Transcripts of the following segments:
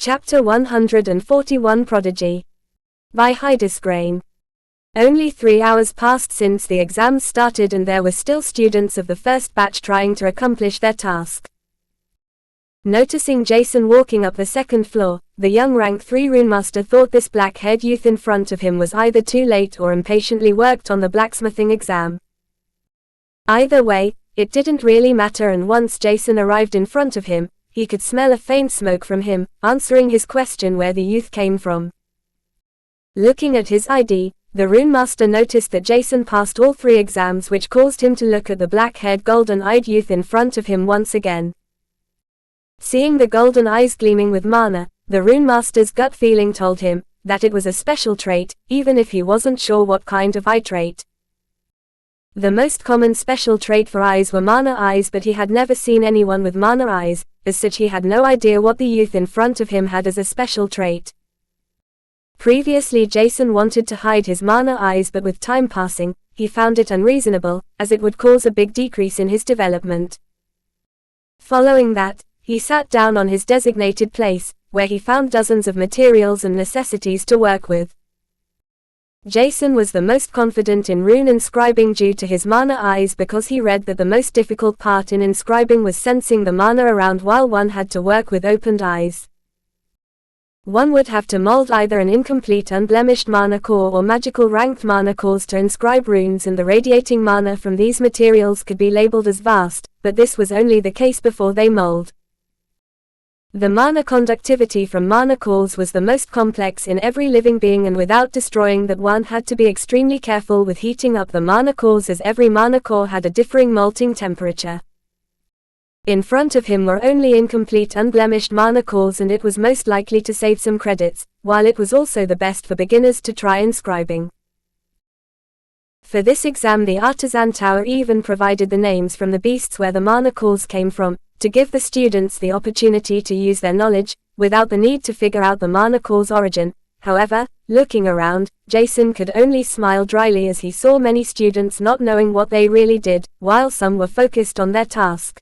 Chapter 141 Prodigy. By Heidesgrain. Only 3 hours passed since the exams started and there were still students of the first batch trying to accomplish their task. Noticing Jason walking up the second floor, the young rank 3 runemaster thought this black-haired youth in front of him was either too late or impatiently worked on the blacksmithing exam. Either way, it didn't really matter, and once Jason arrived in front of him, he could smell a faint smoke from him, answering his question where the youth came from. Looking at his ID, the runemaster noticed that Jason passed all 3 exams, which caused him to look at the black-haired golden-eyed youth in front of him once again. Seeing the golden eyes gleaming with mana, the runemaster's gut feeling told him that it was a special trait, even if he wasn't sure what kind of eye trait. The most common special trait for eyes were mana eyes, but he had never seen anyone with mana eyes, as such he had no idea what the youth in front of him had as a special trait. Previously Jason wanted to hide his mana eyes, but with time passing, he found it unreasonable, as it would cause a big decrease in his development. Following that, he sat down on his designated place, where he found dozens of materials and necessities to work with. Jason was the most confident in rune inscribing due to his mana eyes, because he read that the most difficult part in inscribing was sensing the mana around while one had to work with opened eyes. One would have to mold either an incomplete unblemished mana core or magical ranked mana cores to inscribe runes, and the radiating mana from these materials could be labeled as vast, but this was only the case before they mold. The mana conductivity from mana cores was the most complex in every living being, and without destroying that, one had to be extremely careful with heating up the mana cores, as every mana core had a differing molting temperature. In front of him were only incomplete unblemished mana cores, and it was most likely to save some credits, while it was also the best for beginners to try inscribing. For this exam the Artisan Tower even provided the names from the beasts where the mana cores came from, to give the students the opportunity to use their knowledge, without the need to figure out the mana core's origin. However, looking around, Jason could only smile dryly as he saw many students not knowing what they really did, while some were focused on their task.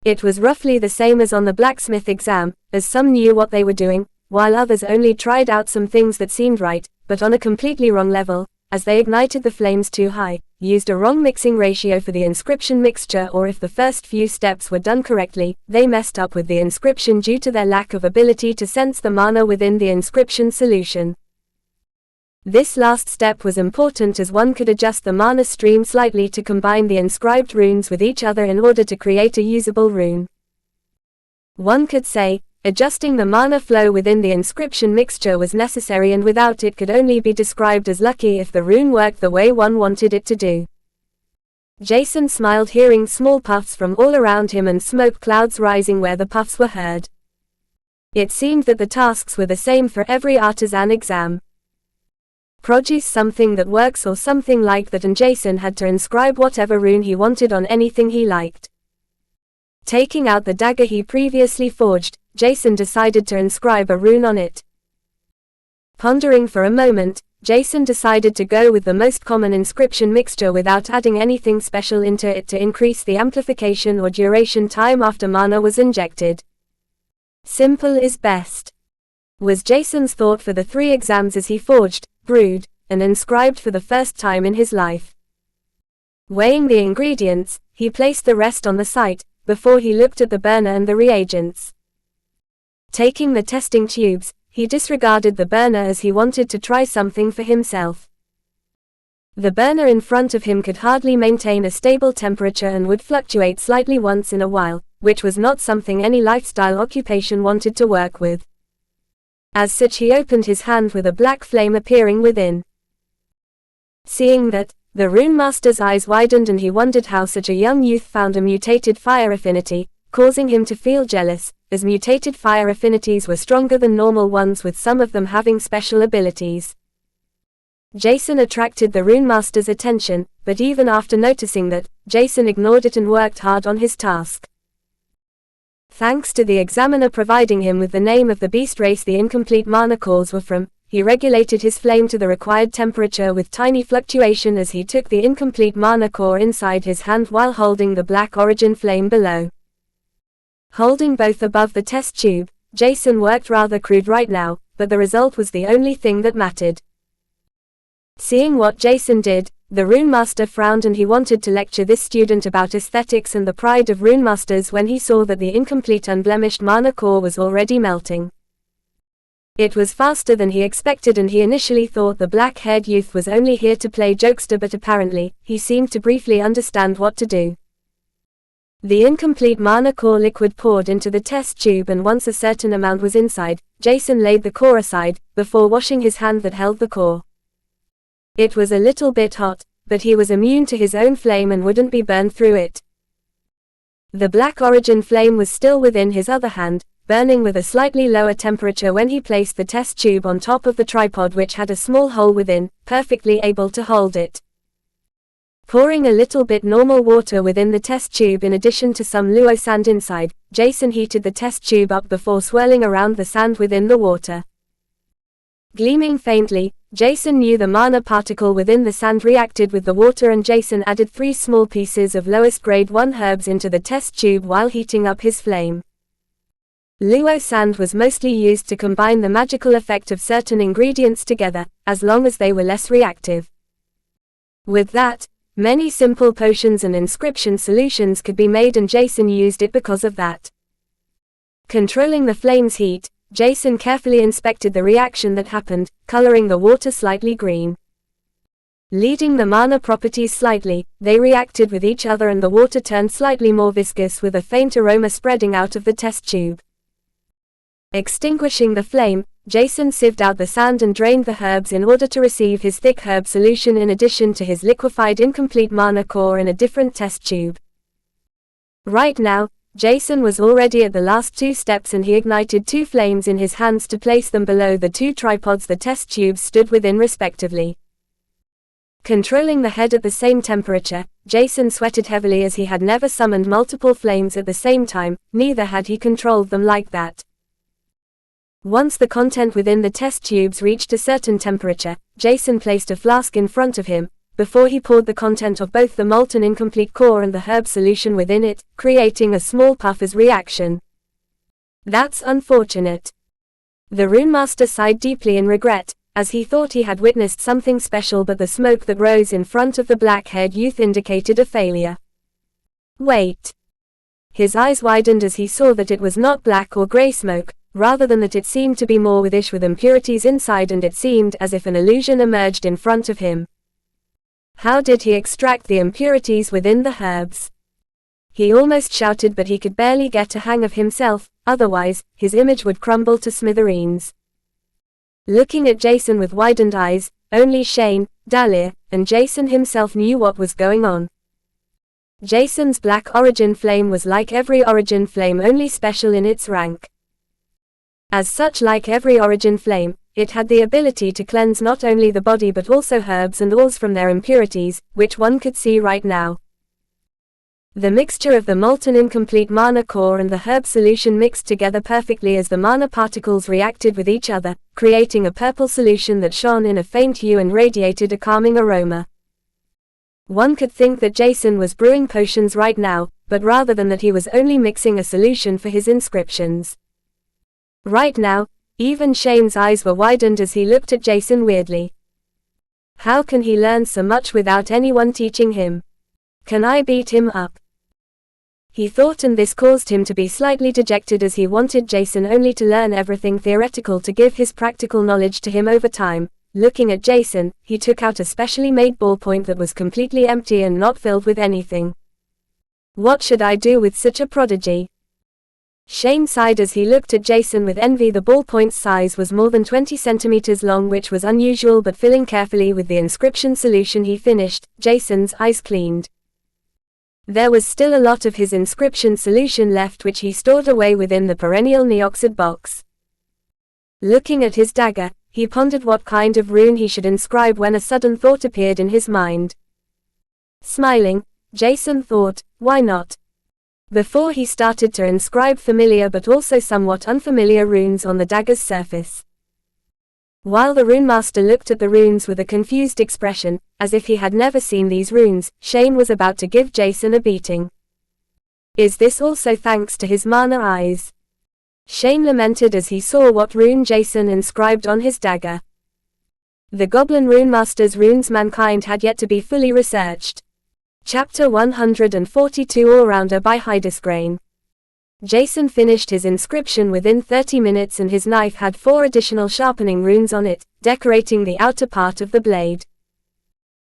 It was roughly the same as on the blacksmith exam, as some knew what they were doing, while others only tried out some things that seemed right, but on a completely wrong level, as they ignited the flames too high, used a wrong mixing ratio for the inscription mixture, or if the first few steps were done correctly, they messed up with the inscription due to their lack of ability to sense the mana within the inscription solution. This last step was important, as one could adjust the mana stream slightly to combine the inscribed runes with each other in order to create a usable rune. One could say, adjusting the mana flow within the inscription mixture was necessary, and without it could only be described as lucky if the rune worked the way one wanted it to do. Jason smiled, hearing small puffs from all around him and smoke clouds rising where the puffs were heard. It seemed that the tasks were the same for every artisan exam. Produce something that works or something like that, and Jason had to inscribe whatever rune he wanted on anything he liked. Taking out the dagger he previously forged, Jason decided to inscribe a rune on it. Pondering for a moment, Jason decided to go with the most common inscription mixture without adding anything special into it to increase the amplification or duration time after mana was injected. Simple is best, was Jason's thought for the 3 exams as he forged, brewed, and inscribed for the first time in his life. Weighing the ingredients, he placed the rest on the site, before he looked at the burner and the reagents. Taking the testing tubes, he disregarded the burner as he wanted to try something for himself. The burner in front of him could hardly maintain a stable temperature and would fluctuate slightly once in a while, which was not something any lifestyle occupation wanted to work with. As such, he opened his hand with a black flame appearing within. Seeing that, the runemaster's eyes widened, and he wondered how such a young youth found a mutated fire affinity, causing him to feel jealous, as mutated fire affinities were stronger than normal ones, with some of them having special abilities. Jason attracted the runemaster's attention, but even after noticing that, Jason ignored it and worked hard on his task. Thanks to the examiner providing him with the name of the beast race the incomplete mana cores were from, he regulated his flame to the required temperature with tiny fluctuation as he took the incomplete mana core inside his hand while holding the black origin flame below. Holding both above the test tube, Jason worked rather crude right now, but the result was the only thing that mattered. Seeing what Jason did, the Runemaster frowned, and he wanted to lecture this student about aesthetics and the pride of Runemasters when he saw that the incomplete unblemished mana core was already melting. It was faster than he expected, and he initially thought the black-haired youth was only here to play jokester, but apparently, he seemed to briefly understand what to do. The incomplete mana core liquid poured into the test tube, and once a certain amount was inside, Jason laid the core aside, before washing his hand that held the core. It was a little bit hot, but he was immune to his own flame and wouldn't be burned through it. The black origin flame was still within his other hand, burning with a slightly lower temperature when he placed the test tube on top of the tripod, which had a small hole within, perfectly able to hold it. Pouring a little bit normal water within the test tube in addition to some luo sand inside, Jason heated the test tube up before swirling around the sand within the water. Gleaming faintly, Jason knew the mana particle within the sand reacted with the water, and Jason added 3 small pieces of lowest grade 1 herbs into the test tube while heating up his flame. Luo sand was mostly used to combine the magical effect of certain ingredients together, as long as they were less reactive. With that, many simple potions and inscription solutions could be made, and Jason used it because of that. Controlling the flame's heat, Jason carefully inspected the reaction that happened, coloring the water slightly green. Leading the mana properties slightly, they reacted with each other and the water turned slightly more viscous with a faint aroma spreading out of the test tube. Extinguishing the flame, Jason sieved out the sand and drained the herbs in order to receive his thick herb solution in addition to his liquefied incomplete mana core in a different test tube. Right now, Jason was already at the last 2 steps, and he ignited 2 flames in his hands to place them below the 2 tripods the test tubes stood within respectively. Controlling the head at the same temperature, Jason sweated heavily as he had never summoned multiple flames at the same time, neither had he controlled them like that. Once the content within the test tubes reached a certain temperature, Jason placed a flask in front of him, before he poured the content of both the molten incomplete core and the herb solution within it, creating a small puff as reaction. That's unfortunate. The Runemaster sighed deeply in regret, as he thought he had witnessed something special, but the smoke that rose in front of the black-haired youth indicated a failure. Wait. His eyes widened as he saw that it was not black or grey smoke, rather than that it seemed to be more whitish with impurities inside, and it seemed as if an illusion emerged in front of him. How did he extract the impurities within the herbs? He almost shouted, but he could barely get a hang of himself, otherwise, his image would crumble to smithereens. Looking at Jason with widened eyes, only Shane, Dahlia, and Jason himself knew what was going on. Jason's black origin flame was like every origin flame, only special in its rank. As such, like every origin flame, it had the ability to cleanse not only the body but also herbs and oils from their impurities, which one could see right now. The mixture of the molten incomplete mana core and the herb solution mixed together perfectly as the mana particles reacted with each other, creating a purple solution that shone in a faint hue and radiated a calming aroma. One could think that Jason was brewing potions right now, but rather than that, he was only mixing a solution for his inscriptions. Right now, even Shane's eyes were widened as he looked at Jason weirdly. How can he learn so much without anyone teaching him? Can I beat him up? He thought, and this caused him to be slightly dejected as he wanted Jason only to learn everything theoretical to give his practical knowledge to him over time. Looking at Jason, he took out a specially made ballpoint that was completely empty and not filled with anything. What should I do with such a prodigy? Shane sighed as he looked at Jason with envy. The ballpoint's size was more than 20 centimeters long, which was unusual, but filling carefully with the inscription solution he finished, Jason's eyes cleaned. There was still a lot of his inscription solution left, which he stored away within the perennial Neoxid box. Looking at his dagger, he pondered what kind of rune he should inscribe when a sudden thought appeared in his mind. Smiling, Jason thought, why not? Before he started to inscribe familiar but also somewhat unfamiliar runes on the dagger's surface. While the Runemaster looked at the runes with a confused expression, as if he had never seen these runes, Shane was about to give Jason a beating. Is this also thanks to his mana eyes? Shane lamented as he saw what rune Jason inscribed on his dagger. The Goblin Runemaster's runes mankind had yet to be fully researched. Chapter 142 All-Rounder by Hydesgrain. Jason finished his inscription within 30 minutes and his knife had 4 additional sharpening runes on it, decorating the outer part of the blade.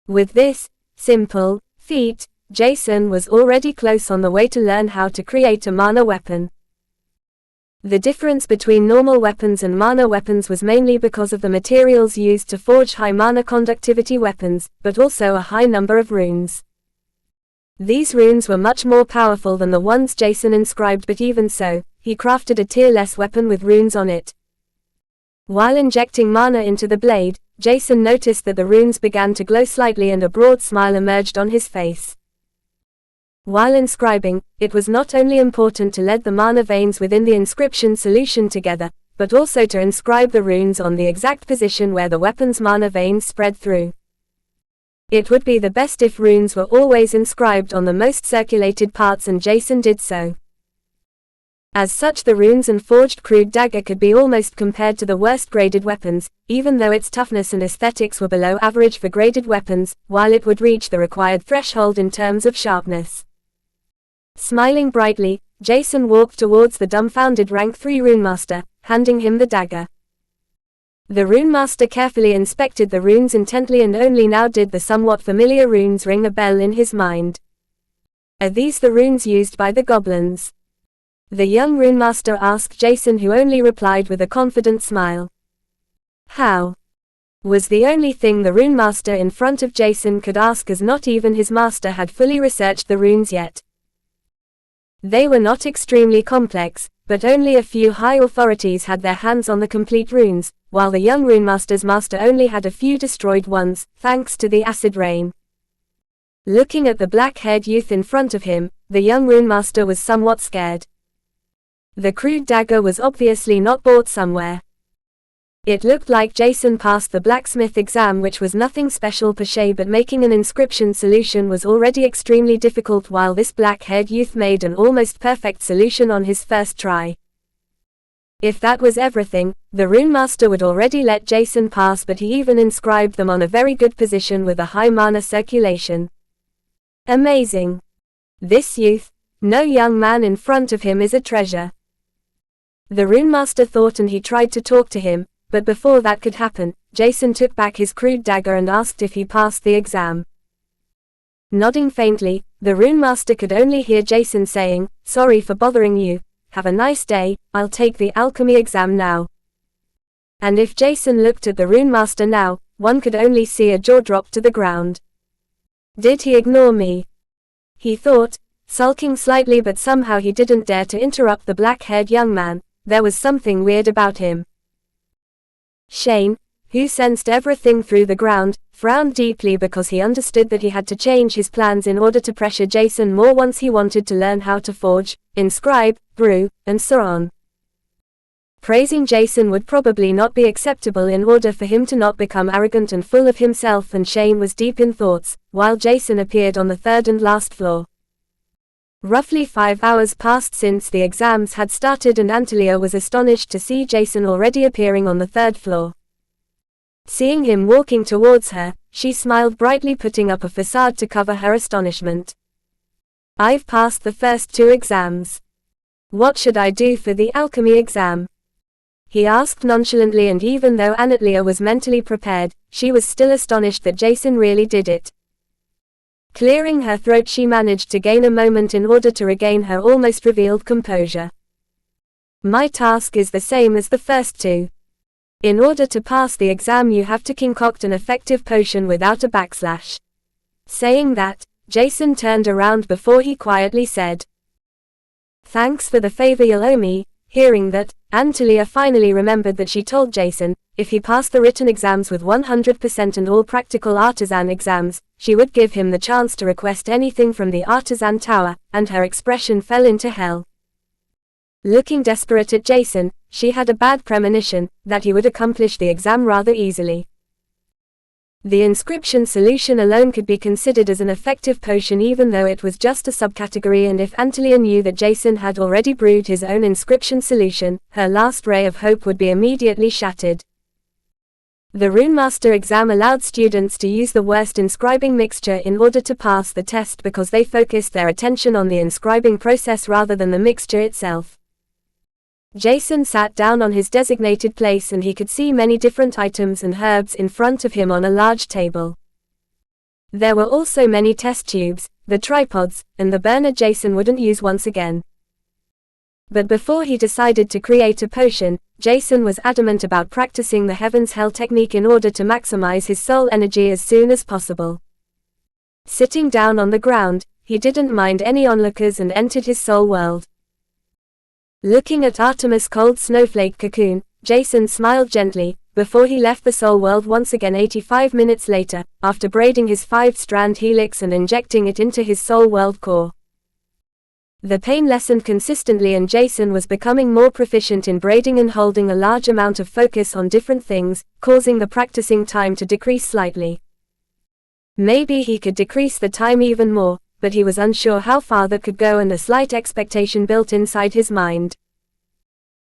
With this simple feat, Jason was already close on the way to learn how to create a mana weapon. The difference between normal weapons and mana weapons was mainly because of the materials used to forge high mana conductivity weapons, but also a high number of runes. These runes were much more powerful than the ones Jason inscribed, but even so, he crafted a tier-less weapon with runes on it. While injecting mana into the blade, Jason noticed that the runes began to glow slightly and a broad smile emerged on his face. While inscribing, it was not only important to lead the mana veins within the inscription solution together, but also to inscribe the runes on the exact position where the weapon's mana veins spread through. It would be the best if runes were always inscribed on the most circulated parts, and Jason did so. As such, the runes and forged crude dagger could be almost compared to the worst graded weapons, even though its toughness and aesthetics were below average for graded weapons, while it would reach the required threshold in terms of sharpness. Smiling brightly, Jason walked towards the dumbfounded rank 3 runemaster, handing him the dagger. The runemaster carefully inspected the runes intently, and only now did the somewhat familiar runes ring a bell in his mind. Are these the runes used by the goblins? The young runemaster asked Jason, who only replied with a confident smile. How? Was the only thing the runemaster in front of Jason could ask, as not even his master had fully researched the runes yet. They were not extremely complex, but only a few high authorities had their hands on the complete runes, while the young runemaster's master only had a few destroyed ones, thanks to the acid rain. Looking at the black-haired youth in front of him, the young runemaster was somewhat scared. The crude dagger was obviously not bought somewhere. It looked like Jason passed the blacksmith exam, which was nothing special per se, but making an inscription solution was already extremely difficult, while this black-haired youth made an almost perfect solution on his first try. If that was everything, the runemaster would already let Jason pass, but he even inscribed them on a very good position with a high mana circulation. Amazing. This youth, no young man in front of him, is a treasure. The runemaster thought, and he tried to talk to him, but before that could happen, Jason took back his crude dagger and asked if he passed the exam. Nodding faintly, the runemaster could only hear Jason saying, "Sorry for bothering you, have a nice day, I'll take the alchemy exam now." And if Jason looked at the runemaster now, one could only see a jaw drop to the ground. Did he ignore me? He thought, sulking slightly, but somehow he didn't dare to interrupt the black-haired young man. There was something weird about him. Shane, who sensed everything through the ground, frowned deeply because he understood that he had to change his plans in order to pressure Jason more once he wanted to learn how to forge, inscribe, brew, and so on. Praising Jason would probably not be acceptable in order for him to not become arrogant and full of himself, and Shane was deep in thoughts, while Jason appeared on the third and last floor. Roughly 5 hours passed since the exams had started, and Antalya was astonished to see Jason already appearing on the third floor. Seeing him walking towards her, she smiled brightly, putting up a facade to cover her astonishment. "I've passed the first 2 exams. What should I do for the alchemy exam?" he asked nonchalantly, and even though Antalya was mentally prepared, she was still astonished that Jason really did it. Clearing her throat, she managed to gain a moment in order to regain her almost revealed composure. "My task is the same as the first 2. In order to pass the exam, you have to concoct an effective potion without a backslash." Saying that, Jason turned around before he quietly said, "Thanks for the favor you'll owe me." Hearing that, Antalya finally remembered that she told Jason, if he passed the written exams with 100% and all practical artisan exams, she would give him the chance to request anything from the artisan tower, and her expression fell into hell. Looking desperate at Jason, she had a bad premonition that he would accomplish the exam rather easily. The inscription solution alone could be considered as an effective potion even though it was just a subcategory, and if Antalya knew that Jason had already brewed his own inscription solution, her last ray of hope would be immediately shattered. The Runemaster exam allowed students to use the worst inscribing mixture in order to pass the test because they focused their attention on the inscribing process rather than the mixture itself. Jason sat down on his designated place and he could see many different items and herbs in front of him on a large table. There were also many test tubes, the tripods, and the burner Jason wouldn't use once again. But before he decided to create a potion, Jason was adamant about practicing the Heaven's Hell technique in order to maximize his soul energy as soon as possible. Sitting down on the ground, he didn't mind any onlookers and entered his soul world. Looking at Artemis' cold snowflake cocoon, Jason smiled gently, before he left the soul world once again 85 minutes later, after braiding his 5-strand helix and injecting it into his soul world core. The pain lessened consistently and Jason was becoming more proficient in braiding and holding a large amount of focus on different things, causing the practicing time to decrease slightly. Maybe he could decrease the time even more, but he was unsure how far that could go and a slight expectation built inside his mind.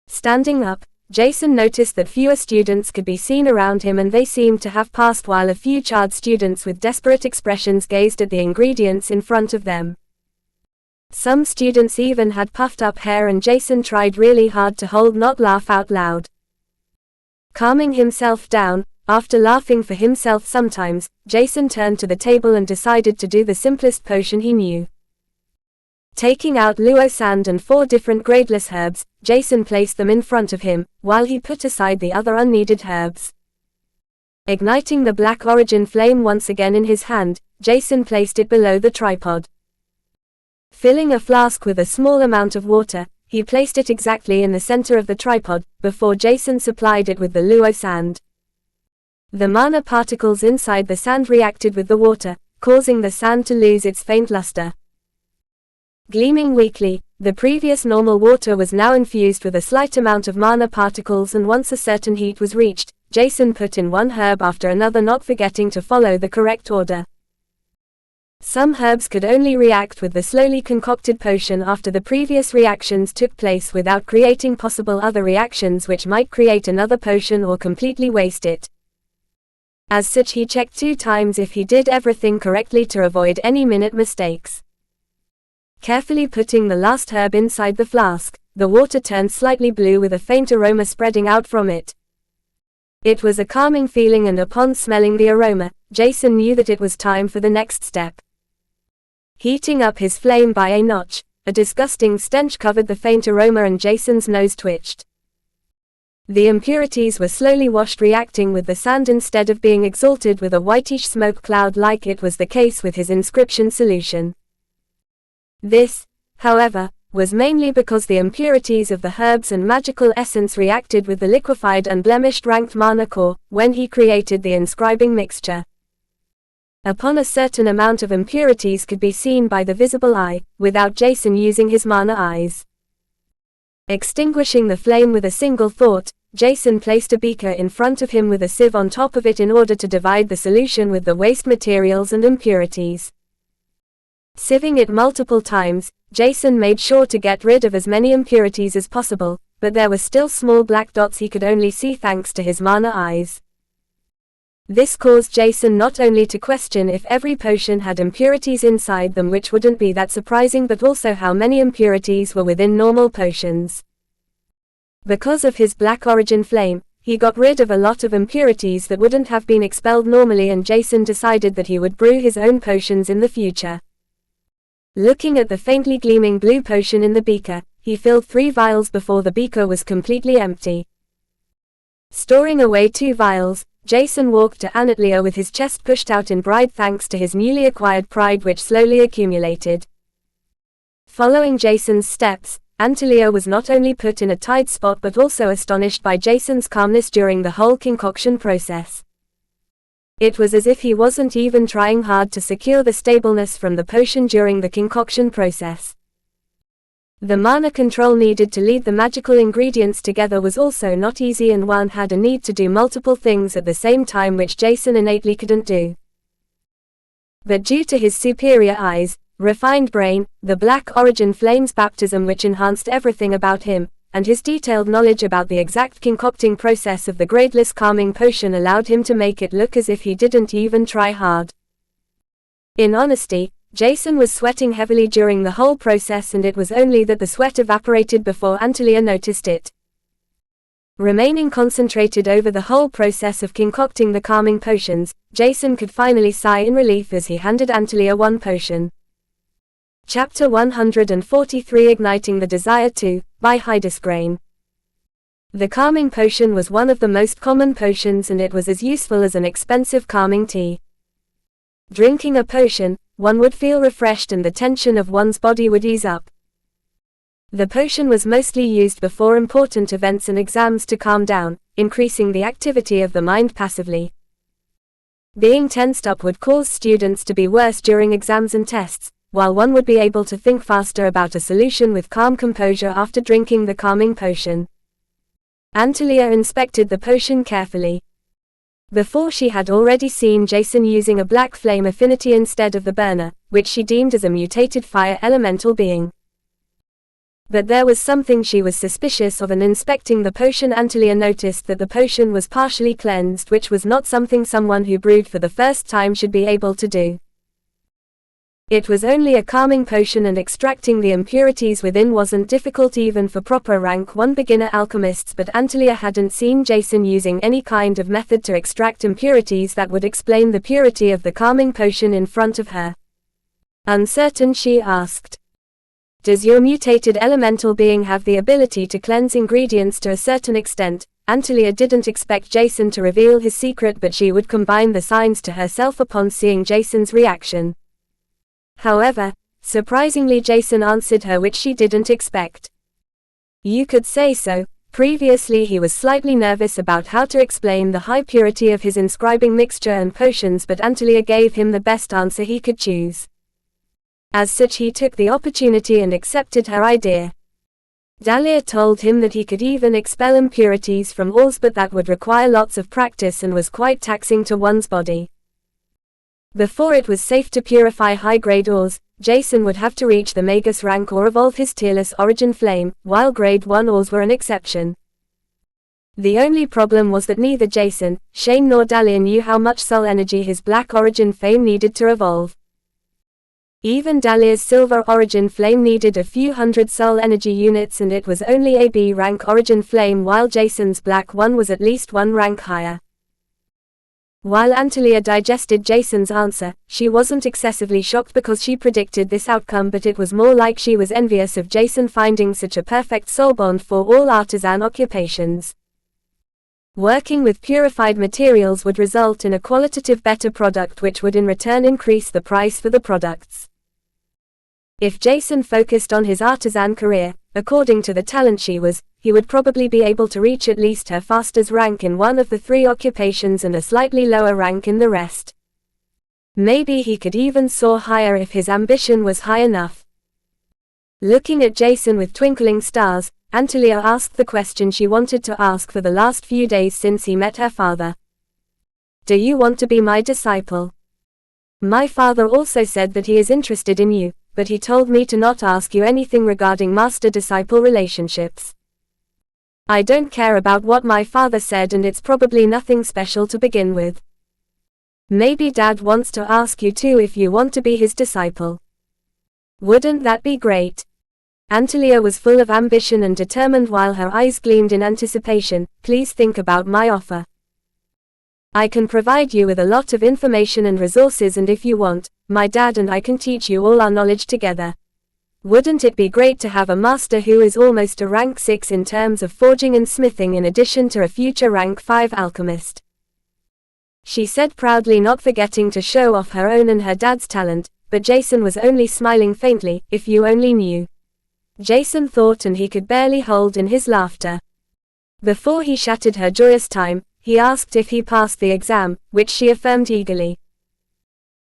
Standing up, Jason noticed that fewer students could be seen around him and they seemed to have passed while a few charred students with desperate expressions gazed at the ingredients in front of them. Some students even had puffed up hair and Jason tried really hard to hold not laugh out loud. Calming himself down, after laughing for himself sometimes, Jason turned to the table and decided to do the simplest potion he knew. Taking out luo sand and 4 different gradeless herbs, Jason placed them in front of him, while he put aside the other unneeded herbs. Igniting the black origin flame once again in his hand, Jason placed it below the tripod. Filling a flask with a small amount of water, he placed it exactly in the center of the tripod, before Jason supplied it with the luo sand. The mana particles inside the sand reacted with the water, causing the sand to lose its faint luster. Gleaming weakly, the previous normal water was now infused with a slight amount of mana particles, and once a certain heat was reached, Jason put in one herb after another, not forgetting to follow the correct order. Some herbs could only react with the slowly concocted potion after the previous reactions took place without creating possible other reactions which might create another potion or completely waste it. As such, he checked 2 times if he did everything correctly to avoid any minute mistakes. Carefully putting the last herb inside the flask, the water turned slightly blue with a faint aroma spreading out from it. It was a calming feeling, and upon smelling the aroma, Jason knew that it was time for the next step. Heating up his flame by a notch, a disgusting stench covered the faint aroma and Jason's nose twitched. The impurities were slowly washed, reacting with the sand instead of being exalted with a whitish smoke cloud like it was the case with his inscription solution. This, however, was mainly because the impurities of the herbs and magical essence reacted with the liquefied unblemished ranked mana core when he created the inscribing mixture. Upon a certain amount of impurities could be seen by the visible eye, without Jason using his mana eyes. Extinguishing the flame with a single thought, Jason placed a beaker in front of him with a sieve on top of it in order to divide the solution with the waste materials and impurities. Sieving it multiple times, Jason made sure to get rid of as many impurities as possible, but there were still small black dots he could only see thanks to his mana eyes. This caused Jason not only to question if every potion had impurities inside them, which wouldn't be that surprising, but also how many impurities were within normal potions. Because of his black origin flame, he got rid of a lot of impurities that wouldn't have been expelled normally, and Jason decided that he would brew his own potions in the future. Looking at the faintly gleaming blue potion in the beaker, he filled 3 vials before the beaker was completely empty. Storing away 2 vials, Jason walked to Antalya with his chest pushed out in pride thanks to his newly acquired pride, which slowly accumulated. Following Jason's steps, Antalya was not only put in a tight spot but also astonished by Jason's calmness during the whole concoction process. It was as if he wasn't even trying hard to secure the stableness from the potion during the concoction process. The mana control needed to lead the magical ingredients together was also not easy, and Wan had a need to do multiple things at the same time which Jason innately couldn't do. But due to his superior eyes, refined brain, the Black Origin Flame's baptism which enhanced everything about him, and his detailed knowledge about the exact concocting process of the gradeless calming potion allowed him to make it look as if he didn't even try hard. In honesty, Jason was sweating heavily during the whole process, and it was only that the sweat evaporated before Antalya noticed it. Remaining concentrated over the whole process of concocting the calming potions, Jason could finally sigh in relief as he handed Antalya one potion. Chapter 143 Igniting the Desire 2, by Hydesgrain. The calming potion was one of the most common potions, and it was as useful as an expensive calming tea. Drinking a potion, one would feel refreshed and the tension of one's body would ease up. The potion was mostly used before important events and exams to calm down, increasing the activity of the mind passively. Being tensed up would cause students to be worse during exams and tests, while one would be able to think faster about a solution with calm composure after drinking the calming potion. Antalya inspected the potion carefully. Before, she had already seen Jason using a black flame affinity instead of the burner, which she deemed as a mutated fire elemental being. But there was something she was suspicious of, and inspecting the potion Antalya noticed that the potion was partially cleansed, which was not something someone who brewed for the first time should be able to do. It was only a calming potion, and extracting the impurities within wasn't difficult even for proper rank 1 beginner alchemists, but Antalya hadn't seen Jason using any kind of method to extract impurities that would explain the purity of the calming potion in front of her. Uncertain, she asked, "Does your mutated elemental being have the ability to cleanse ingredients to a certain extent?" Antalya didn't expect Jason to reveal his secret, but she would combine the signs to herself upon seeing Jason's reaction. However, surprisingly, Jason answered her, which she didn't expect. "You could say so." Previously he was slightly nervous about how to explain the high purity of his inscribing mixture and potions, but Antalya gave him the best answer he could choose. As such, he took the opportunity and accepted her idea. Dahlia told him that he could even expel impurities from ores, but that would require lots of practice and was quite taxing to one's body. Before it was safe to purify high-grade ores, Jason would have to reach the Magus rank or evolve his tearless origin flame, while grade 1 ores were an exception. The only problem was that neither Jason, Shane nor Dahlia knew how much soul energy his black origin flame needed to evolve. Even Dahlia's silver origin flame needed a few hundred soul energy units, and it was only a B rank origin flame, while Jason's black one was at least 1 rank higher. While Antalya digested Jason's answer, she wasn't excessively shocked because she predicted this outcome, but it was more like she was envious of Jason finding such a perfect soul bond for all artisan occupations. Working with purified materials would result in a qualitative better product, which would in return increase the price for the products. If Jason focused on his artisan career, according to the talent she was, he would probably be able to reach at least her fastest rank in one of the 3 occupations and a slightly lower rank in the rest. Maybe he could even soar higher if his ambition was high enough. Looking at Jason with twinkling stars, Antalya asked the question she wanted to ask for the last few days since he met her father. "Do you want to be my disciple? My father also said that he is interested in you, but he told me to not ask you anything regarding master-disciple relationships. I don't care about what my father said, and it's probably nothing special to begin with. Maybe Dad wants to ask you too if you want to be his disciple. Wouldn't that be great?" Antalya was full of ambition and determined while her eyes gleamed in anticipation. "Please think about my offer. I can provide you with a lot of information and resources, and if you want, my dad and I can teach you all our knowledge together. Wouldn't it be great to have a master who is almost a rank 6 in terms of forging and smithing in addition to a future rank 5 alchemist?" She said proudly, not forgetting to show off her own and her dad's talent, but Jason was only smiling faintly. "If you only knew," Jason thought, and he could barely hold in his laughter. Before he shattered her joyous time, he asked if he passed the exam, which she affirmed eagerly.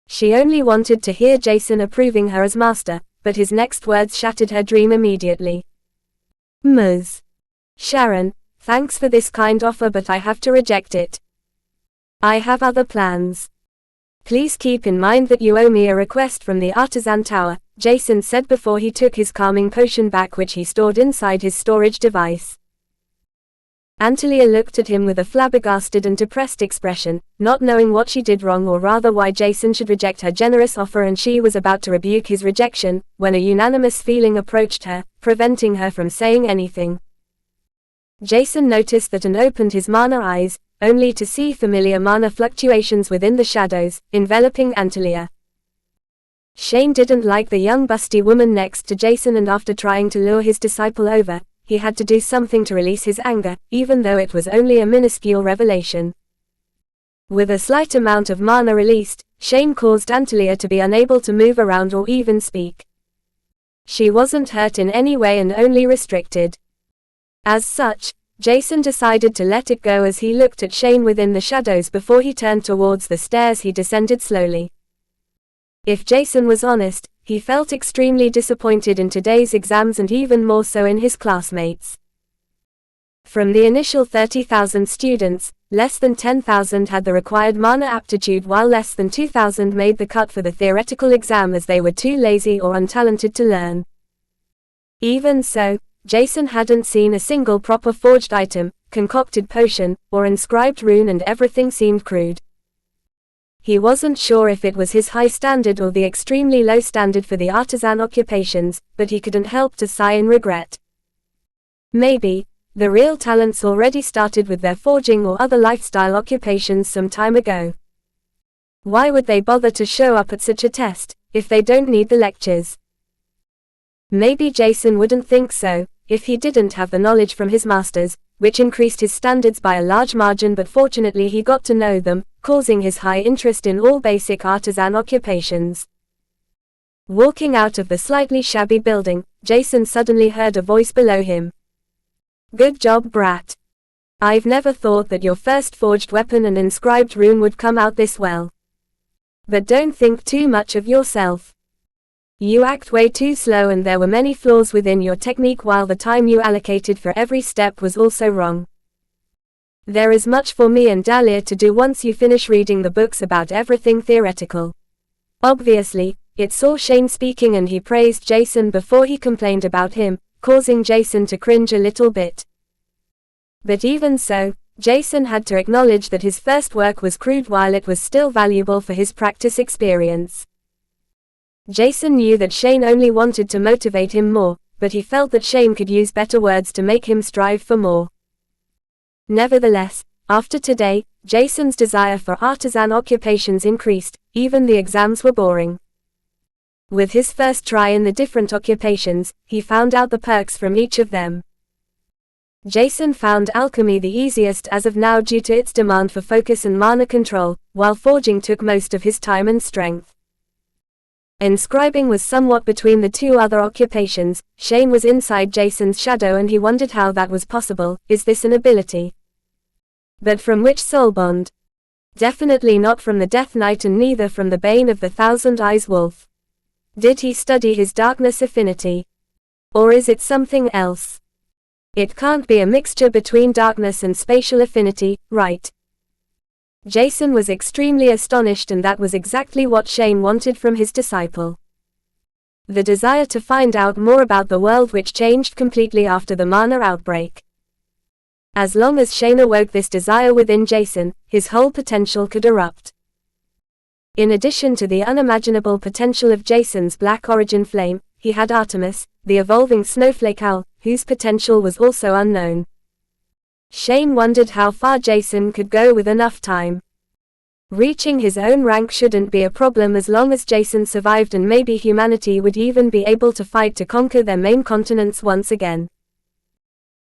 She only wanted to hear Jason approving her as master, but his next words shattered her dream immediately. Ms. Sharon, thanks for this kind offer, but I have to reject it. I have other plans. Please keep in mind that you owe me a request from the Artisan Tower, Jason said before he took his calming potion back, which he stored inside his storage device. Antalya looked at him with a flabbergasted and depressed expression, not knowing what she did wrong, or rather why Jason should reject her generous offer, and she was about to rebuke his rejection, when a unanimous feeling approached her, preventing her from saying anything. Jason noticed that and opened his mana eyes, only to see familiar mana fluctuations within the shadows, enveloping Antalya. Shane didn't like the young busty woman next to Jason, and after trying to lure his disciple over, he had to do something to release his anger, even though it was only a minuscule revelation. With a slight amount of mana released, Shane caused Antalya to be unable to move around or even speak. She wasn't hurt in any way and only restricted. As such, Jason decided to let it go as he looked at Shane within the shadows before he turned towards the stairs. He descended slowly. If Jason was honest, he felt extremely disappointed in today's exams, and even more so in his classmates. From the initial 30,000 students, less than 10,000 had the required mana aptitude, while less than 2,000 made the cut for the theoretical exam as they were too lazy or untalented to learn. Even so, Jason hadn't seen a single proper forged item, concocted potion, or inscribed rune, and everything seemed crude. He wasn't sure if it was his high standard or the extremely low standard for the artisan occupations, but he couldn't help to sigh in regret. Maybe the real talents already started with their forging or other lifestyle occupations some time ago. Why would they bother to show up at such a test, if they don't need the lectures? Maybe Jason wouldn't think so, if he didn't have the knowledge from his masters, which increased his standards by a large margin, but fortunately he got to know them, causing his high interest in all basic artisan occupations. Walking out of the slightly shabby building, Jason suddenly heard a voice below him. Good job, brat. I've never thought that your first forged weapon and inscribed rune would come out this well. But don't think too much of yourself. You act way too slow, and there were many flaws within your technique, while the time you allocated for every step was also wrong. There is much for me and Dahlia to do once you finish reading the books about everything theoretical. Obviously, it saw Shane speaking, and he praised Jason before he complained about him, causing Jason to cringe a little bit. But even so, Jason had to acknowledge that his first work was crude while it was still valuable for his practice experience. Jason knew that Shane only wanted to motivate him more, but he felt that Shane could use better words to make him strive for more. Nevertheless, after today, Jason's desire for artisan occupations increased, even the exams were boring. With his first try in the different occupations, he found out the perks from each of them. Jason found alchemy the easiest as of now due to its demand for focus and mana control, while forging took most of his time and strength. Inscribing was somewhat between the two other occupations. Shane was inside Jason's shadow, and he wondered how that was possible. Is this an ability? But from which soul bond? Definitely not from the Death Knight, and neither from the Bane of the Thousand Eyes Wolf. Did he study his darkness affinity? Or is it something else? It can't be a mixture between darkness and spatial affinity, right? Jason was extremely astonished, and that was exactly what Shane wanted from his disciple. The desire to find out more about the world, which changed completely after the mana outbreak. As long as Shane awoke this desire within Jason, his whole potential could erupt. In addition to the unimaginable potential of Jason's Black Origin Flame, he had Artemis, the evolving snowflake owl, whose potential was also unknown. Shane wondered how far Jason could go with enough time. Reaching his own rank shouldn't be a problem as long as Jason survived, and maybe humanity would even be able to fight to conquer their main continents once again.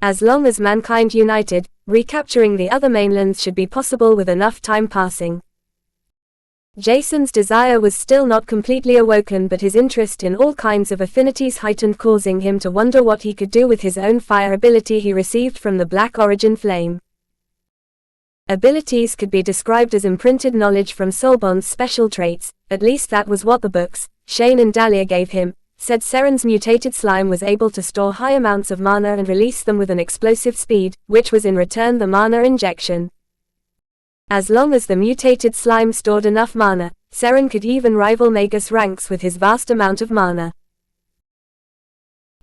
As long as mankind united, recapturing the other mainlands should be possible with enough time passing. Jason's desire was still not completely awoken, but his interest in all kinds of affinities heightened, causing him to wonder what he could do with his own fire ability he received from the Black Origin Flame. Abilities could be described as imprinted knowledge from Soulbond's special traits, at least that was what the books Shane and Dahlia gave him, said Seren's mutated slime was able to store high amounts of mana and release them with an explosive speed, which was in return the mana injection. As long as the mutated slime stored enough mana, Seren could even rival Magus ranks with his vast amount of mana.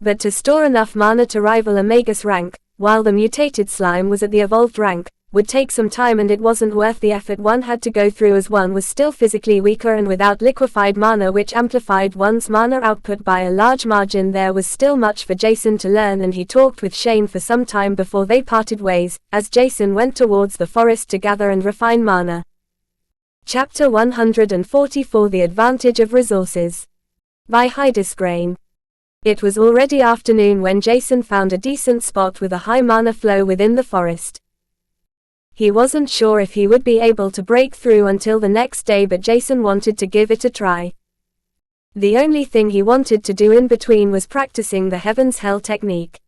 But to store enough mana to rival a Magus rank, while the mutated slime was at the evolved rank, would take some time, and it wasn't worth the effort one had to go through, as one was still physically weaker and without liquefied mana which amplified one's mana output by a large margin. There was still much for Jason to learn, and he talked with Shane for some time before they parted ways, as Jason went towards the forest to gather and refine mana. Chapter 144: The Advantage of Resources. By Hydesgrain. It was already afternoon when Jason found a decent spot with a high mana flow within the forest. He wasn't sure if he would be able to break through until the next day, but Jason wanted to give it a try. The only thing he wanted to do in between was practicing the Heaven's Hell technique.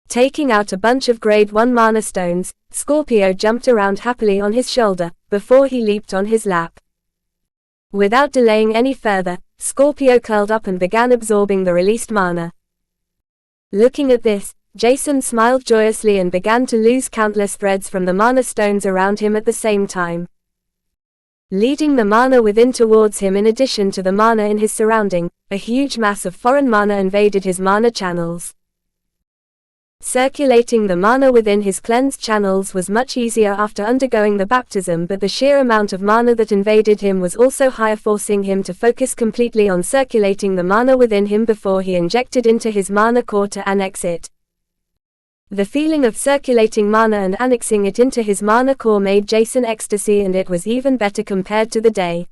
Taking out a bunch of grade 1 mana stones, Scorpio jumped around happily on his shoulder, before he leaped on his lap. Without delaying any further, Scorpio curled up and began absorbing the released mana. Looking at this, Jason smiled joyously and began to lose countless threads from the mana stones around him at the same time. Leading the mana within towards him in addition to the mana in his surrounding, a huge mass of foreign mana invaded his mana channels. Circulating the mana within his cleansed channels was much easier after undergoing the baptism, but the sheer amount of mana that invaded him was also higher, forcing him to focus completely on circulating the mana within him before he injected into his mana core to annex it. The feeling of circulating mana and annexing it into his mana core made Jason ecstasy, and it was even better compared to the day.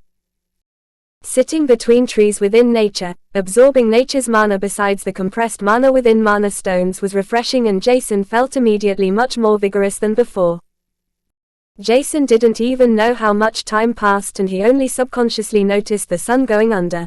Sitting between trees within nature, absorbing nature's mana besides the compressed mana within mana stones was refreshing, and Jason felt immediately much more vigorous than before. Jason didn't even know how much time passed, and he only subconsciously noticed the sun going under.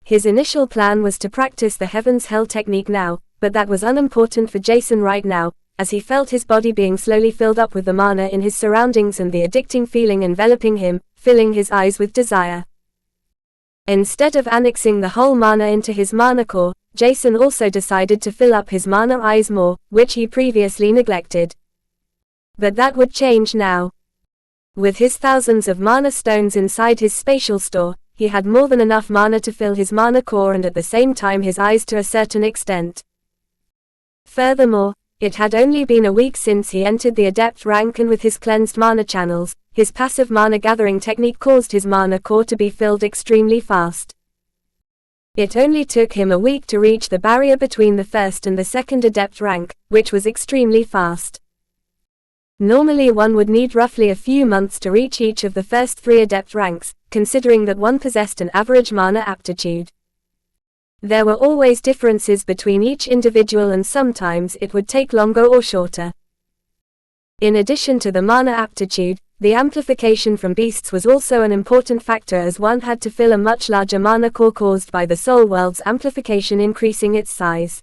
His initial plan was to practice the Heaven's Hell technique now, but that was unimportant for Jason right now, as he felt his body being slowly filled up with the mana in his surroundings and the addicting feeling enveloping him, filling his eyes with desire. Instead of annexing the whole mana into his mana core, Jason also decided to fill up his mana eyes more, which he previously neglected. But that would change now. With his thousands of mana stones inside his spatial store, he had more than enough mana to fill his mana core and at the same time his eyes to a certain extent. Furthermore, it had only been a week since he entered the Adept rank, and with his cleansed mana channels, his passive mana gathering technique caused his mana core to be filled extremely fast. It only took him a week to reach the barrier between the first and the second Adept rank, which was extremely fast. Normally one would need roughly a few months to reach each of the first 3 Adept ranks, considering that one possessed an average mana aptitude. There were always differences between each individual, and sometimes it would take longer or shorter. In addition to the mana aptitude, the amplification from beasts was also an important factor, as one had to fill a much larger mana core caused by the soul world's amplification increasing its size.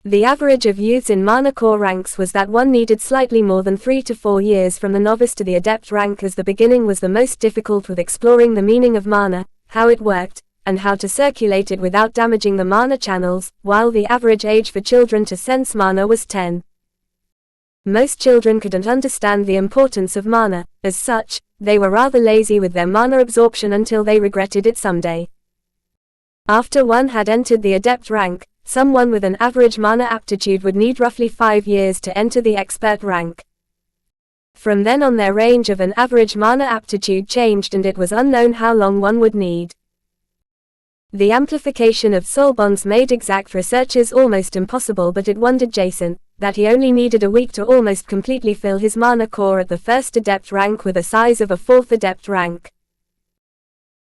The average of youths in mana core ranks was that one needed slightly more than 3 to 4 years from the novice to the adept rank, as the beginning was the most difficult, with exploring the meaning of mana, how it worked, and how to circulate it without damaging the mana channels, while the average age for children to sense mana was 10. Most children couldn't understand the importance of mana. As such, they were rather lazy with their mana absorption until they regretted it someday. After one had entered the adept rank, someone with an average mana aptitude would need roughly 5 years to enter the expert rank. From then on, their range of an average mana aptitude changed, and it was unknown how long one would need. The amplification of soul bonds made exact researches almost impossible, but it wondered Jason that he only needed a week to almost completely fill his mana core at the first adept rank with a size of a 4th adept rank.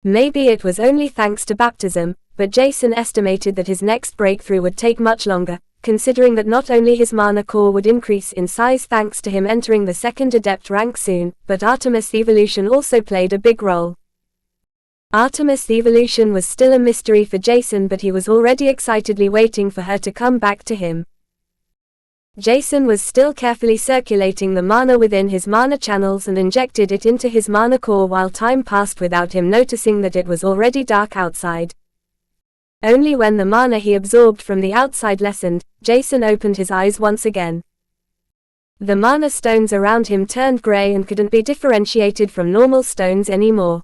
Maybe it was only thanks to baptism, but Jason estimated that his next breakthrough would take much longer, considering that not only his mana core would increase in size thanks to him entering the 2nd adept rank soon, but Artemis evolution also played a big role. Artemis evolution was still a mystery for Jason, but he was already excitedly waiting for her to come back to him. Jason was still carefully circulating the mana within his mana channels and injected it into his mana core while time passed without him noticing that it was already dark outside. Only when the mana he absorbed from the outside lessened, Jason opened his eyes once again. The mana stones around him turned gray and couldn't be differentiated from normal stones anymore.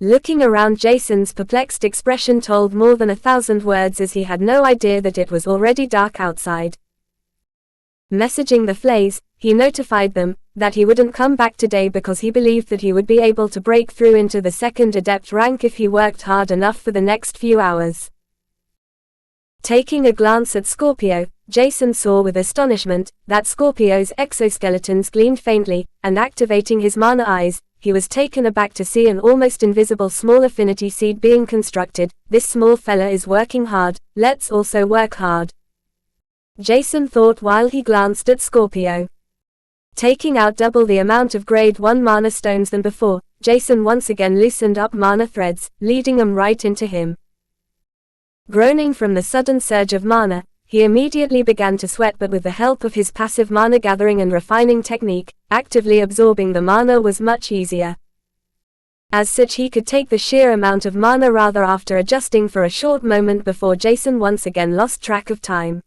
Looking around, Jason's perplexed expression told more than 1,000 words as he had no idea that it was already dark outside. Messaging the Flays, he notified them that he wouldn't come back today because he believed that he would be able to break through into the second adept rank if he worked hard enough for the next few hours. Taking a glance at Scorpio, Jason saw with astonishment that Scorpio's exoskeletons gleamed faintly, and activating his mana eyes, he was taken aback to see an almost invisible small affinity seed being constructed. This small fella is working hard, let's also work hard, Jason thought while he glanced at Scorpio. Taking out double the amount of grade 1 mana stones than before, Jason once again loosened up mana threads, leading them right into him. Groaning from the sudden surge of mana, he immediately began to sweat, but with the help of his passive mana gathering and refining technique, actively absorbing the mana was much easier. As such, he could take the sheer amount of mana rather after adjusting for a short moment before Jason once again lost track of time.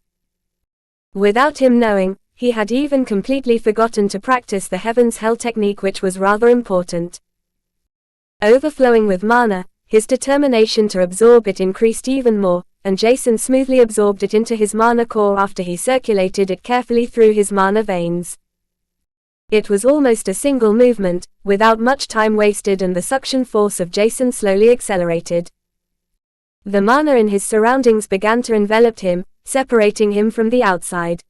Without him knowing, he had even completely forgotten to practice the Heaven's Hell technique, which was rather important. Overflowing with mana, his determination to absorb it increased even more, and Jason smoothly absorbed it into his mana core after he circulated it carefully through his mana veins. It was almost a single movement, without much time wasted, and the suction force of Jason slowly accelerated. The mana in his surroundings began to envelop him, separating him from the outside.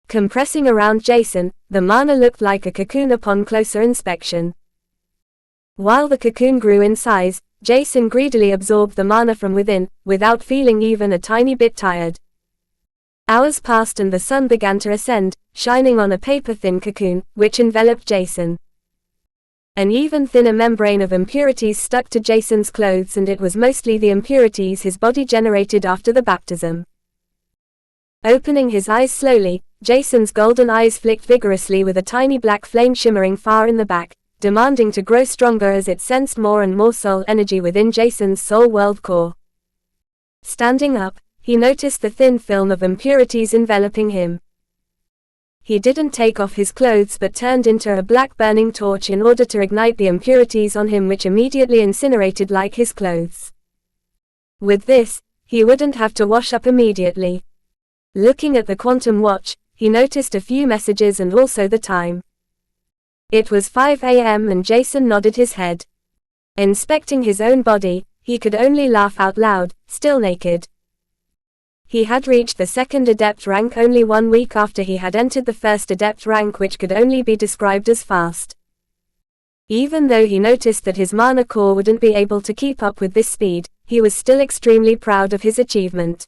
Compressing around Jason, the mana looked like a cocoon upon closer inspection. While the cocoon grew in size, Jason greedily absorbed the mana from within, without feeling even a tiny bit tired. Hours passed and the sun began to ascend, shining on a paper-thin cocoon, which enveloped Jason. An even thinner membrane of impurities stuck to Jason's clothes, and it was mostly the impurities his body generated after the baptism. Opening his eyes slowly, Jason's golden eyes flicked vigorously with a tiny black flame shimmering far in the back, demanding to grow stronger as it sensed more and more soul energy within Jason's soul world core. Standing up, he noticed the thin film of impurities enveloping him. He didn't take off his clothes but turned into a black burning torch in order to ignite the impurities on him, which immediately incinerated like his clothes. With this, he wouldn't have to wash up immediately. Looking at the quantum watch, he noticed a few messages and also the time. It was 5 a.m. and Jason nodded his head. Inspecting his own body, he could only laugh out loud, still naked. He had reached the second adept rank only 1 week after he had entered the first adept rank, which could only be described as fast. Even though he noticed that his mana core wouldn't be able to keep up with this speed, he was still extremely proud of his achievement.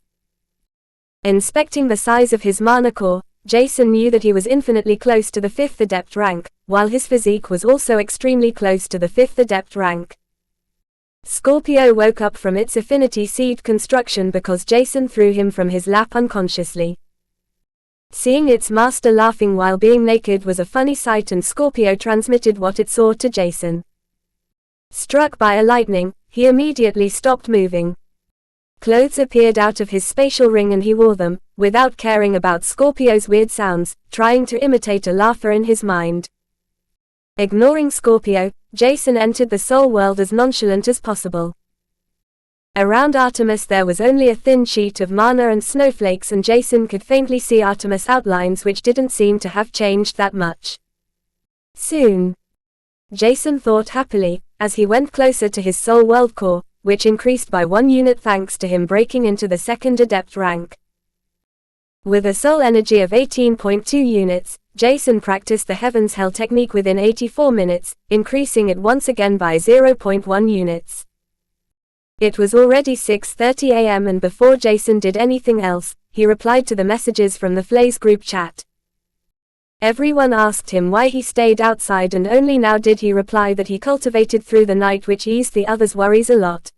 Inspecting the size of his mana core, Jason knew that he was infinitely close to the 5th adept rank, while his physique was also extremely close to the 5th adept rank. Scorpio woke up from its affinity seed construction because Jason threw him from his lap unconsciously. Seeing its master laughing while being naked was a funny sight, and Scorpio transmitted what it saw to Jason. Struck by a lightning, he immediately stopped moving. Clothes appeared out of his spatial ring and he wore them, without caring about Scorpio's weird sounds, trying to imitate a laughter in his mind. Ignoring Scorpio, Jason entered the soul world as nonchalant as possible. Around Artemis there was only a thin sheet of mana and snowflakes, and Jason could faintly see Artemis outlines which didn't seem to have changed that much. Soon, Jason thought happily, as he went closer to his soul world core, which increased by 1 unit thanks to him breaking into the second adept rank. With a soul energy of 18.2 units, Jason practiced the Heaven's Hell technique within 84 minutes, increasing it once again by 0.1 units. It was already 6:30 a.m. and before Jason did anything else, he replied to the messages from the Flays group chat. Everyone asked him why he stayed outside, and only now did he reply that he cultivated through the night, which eased the others' worries a lot.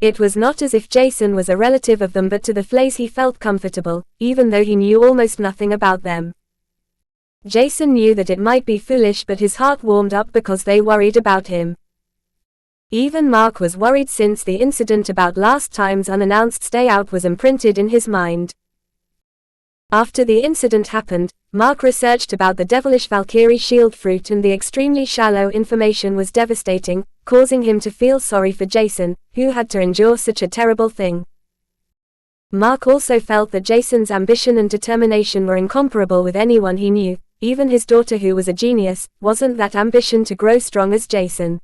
It was not as if Jason was a relative of them, but to the Flays he felt comfortable, even though he knew almost nothing about them. Jason knew that it might be foolish, but his heart warmed up because they worried about him. Even Mark was worried since the incident about last time's unannounced stay out was imprinted in his mind. After the incident happened, Mark researched about the devilish Valkyrie shield fruit, and the extremely shallow information was devastating, causing him to feel sorry for Jason, who had to endure such a terrible thing. Mark also felt that Jason's ambition and determination were incomparable with anyone he knew. Even his daughter, who was a genius, wasn't that ambition to grow strong as Jason.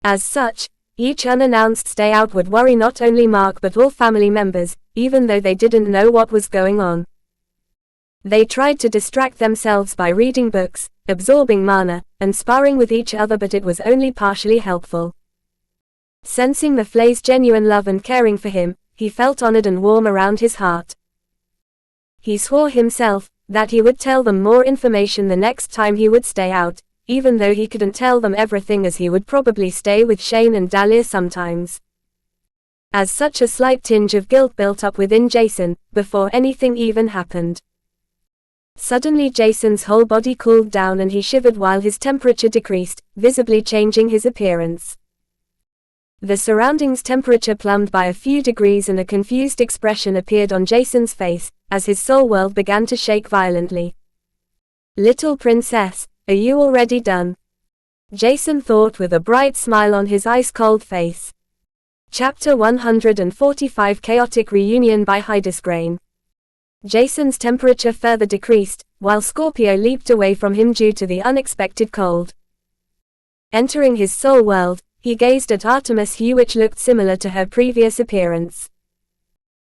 As such, each unannounced stay out would worry not only Mark but all family members, even though they didn't know what was going on. They tried to distract themselves by reading books, absorbing mana, and sparring with each other, but it was only partially helpful. Sensing the Flay's genuine love and caring for him, he felt honored and warm around his heart. He swore himself that he would tell them more information the next time he would stay out, even though he couldn't tell them everything, as he would probably stay with Shane and Dahlia sometimes. As such, a slight tinge of guilt built up within Jason, before anything even happened. Suddenly Jason's whole body cooled down and he shivered while his temperature decreased, visibly changing his appearance. The surroundings' temperature plumbed by a few degrees and a confused expression appeared on Jason's face, as his soul world began to shake violently. "Little princess, are you already done?" Jason thought with a bright smile on his ice-cold face. Chapter 145 Chaotic Reunion by Hydesgrain. Jason's temperature further decreased, while Scorpio leaped away from him due to the unexpected cold. Entering his soul world, he gazed at Artemis, which looked similar to her previous appearance.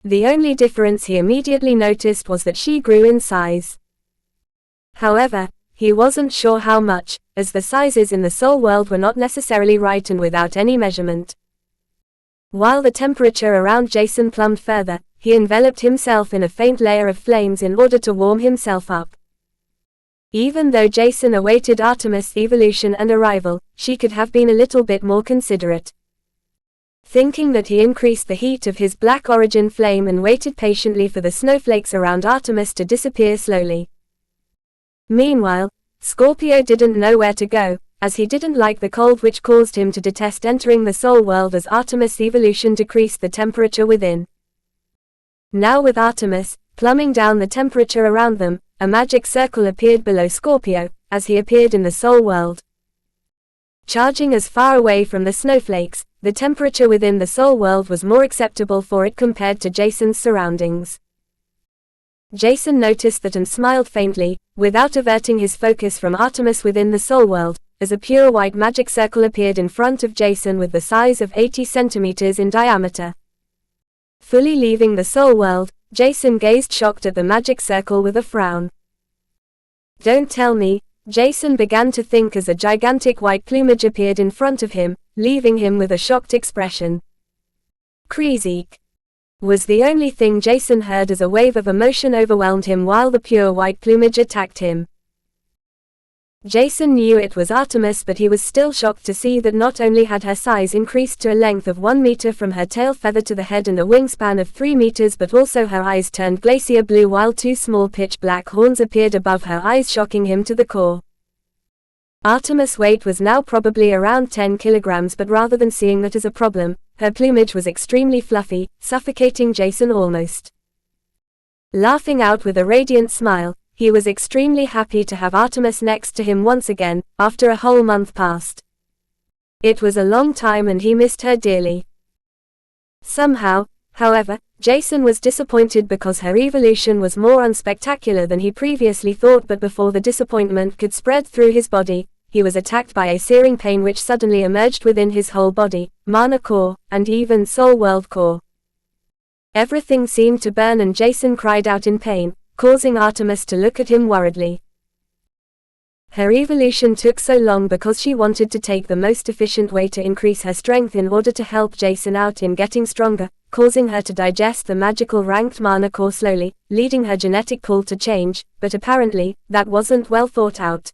The only difference he immediately noticed was that she grew in size. However, he wasn't sure how much, as the sizes in the soul world were not necessarily right and without any measurement. While the temperature around Jason plumbed further, he enveloped himself in a faint layer of flames in order to warm himself up. Even though Jason awaited Artemis' evolution and arrival, she could have been a little bit more considerate. Thinking that he increased the heat of his black origin flame and waited patiently for the snowflakes around Artemis to disappear slowly. Meanwhile, Scorpio didn't know where to go, as he didn't like the cold, which caused him to detest entering the soul world as Artemis' evolution decreased the temperature within. Now with Artemis plumbing down the temperature around them, a magic circle appeared below Scorpio, as he appeared in the soul world. Charging as far away from the snowflakes, the temperature within the soul world was more acceptable for it compared to Jason's surroundings. Jason noticed that and smiled faintly, without averting his focus from Artemis within the soul world, as a pure white magic circle appeared in front of Jason with the size of 80 centimeters in diameter. Fully leaving the soul world, Jason gazed shocked at the magic circle with a frown. "Don't tell me," Jason began to think as a gigantic white plumage appeared in front of him, leaving him with a shocked expression. "Kreezeek," was the only thing Jason heard as a wave of emotion overwhelmed him while the pure white plumage attacked him. Jason knew it was Artemis, but he was still shocked to see that not only had her size increased to a length of 1 meter from her tail feather to the head and a wingspan of 3 meters, but also her eyes turned glacier blue while 2 small pitch black horns appeared above her eyes, shocking him to the core. Artemis' weight was now probably around 10 kilograms, but rather than seeing that as a problem, her plumage was extremely fluffy, suffocating Jason almost. Laughing out with a radiant smile, he was extremely happy to have Artemis next to him once again, after a whole month passed. It was a long time and he missed her dearly. Somehow, however, Jason was disappointed because her evolution was more unspectacular than he previously thought, but before the disappointment could spread through his body, he was attacked by a searing pain which suddenly emerged within his whole body, mana core, and even soul world core. Everything seemed to burn and Jason cried out in pain, causing Artemis to look at him worriedly. Her evolution took so long because she wanted to take the most efficient way to increase her strength in order to help Jason out in getting stronger, causing her to digest the magical ranked mana core slowly, leading her genetic pool to change, but apparently, that wasn't well thought out.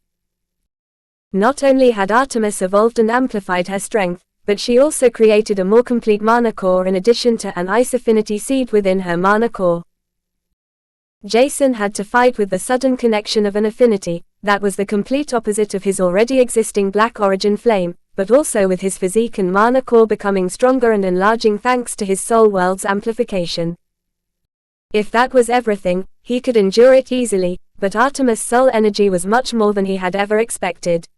Not only had Artemis evolved and amplified her strength, but she also created a more complete mana core in addition to an ice affinity seed within her mana core. Jason had to fight with the sudden connection of an affinity that was the complete opposite of his already existing Black Origin Flame, but also with his physique and mana core becoming stronger and enlarging thanks to his soul world's amplification. If that was everything, he could endure it easily, but Artemis' soul energy was much more than he had ever expected.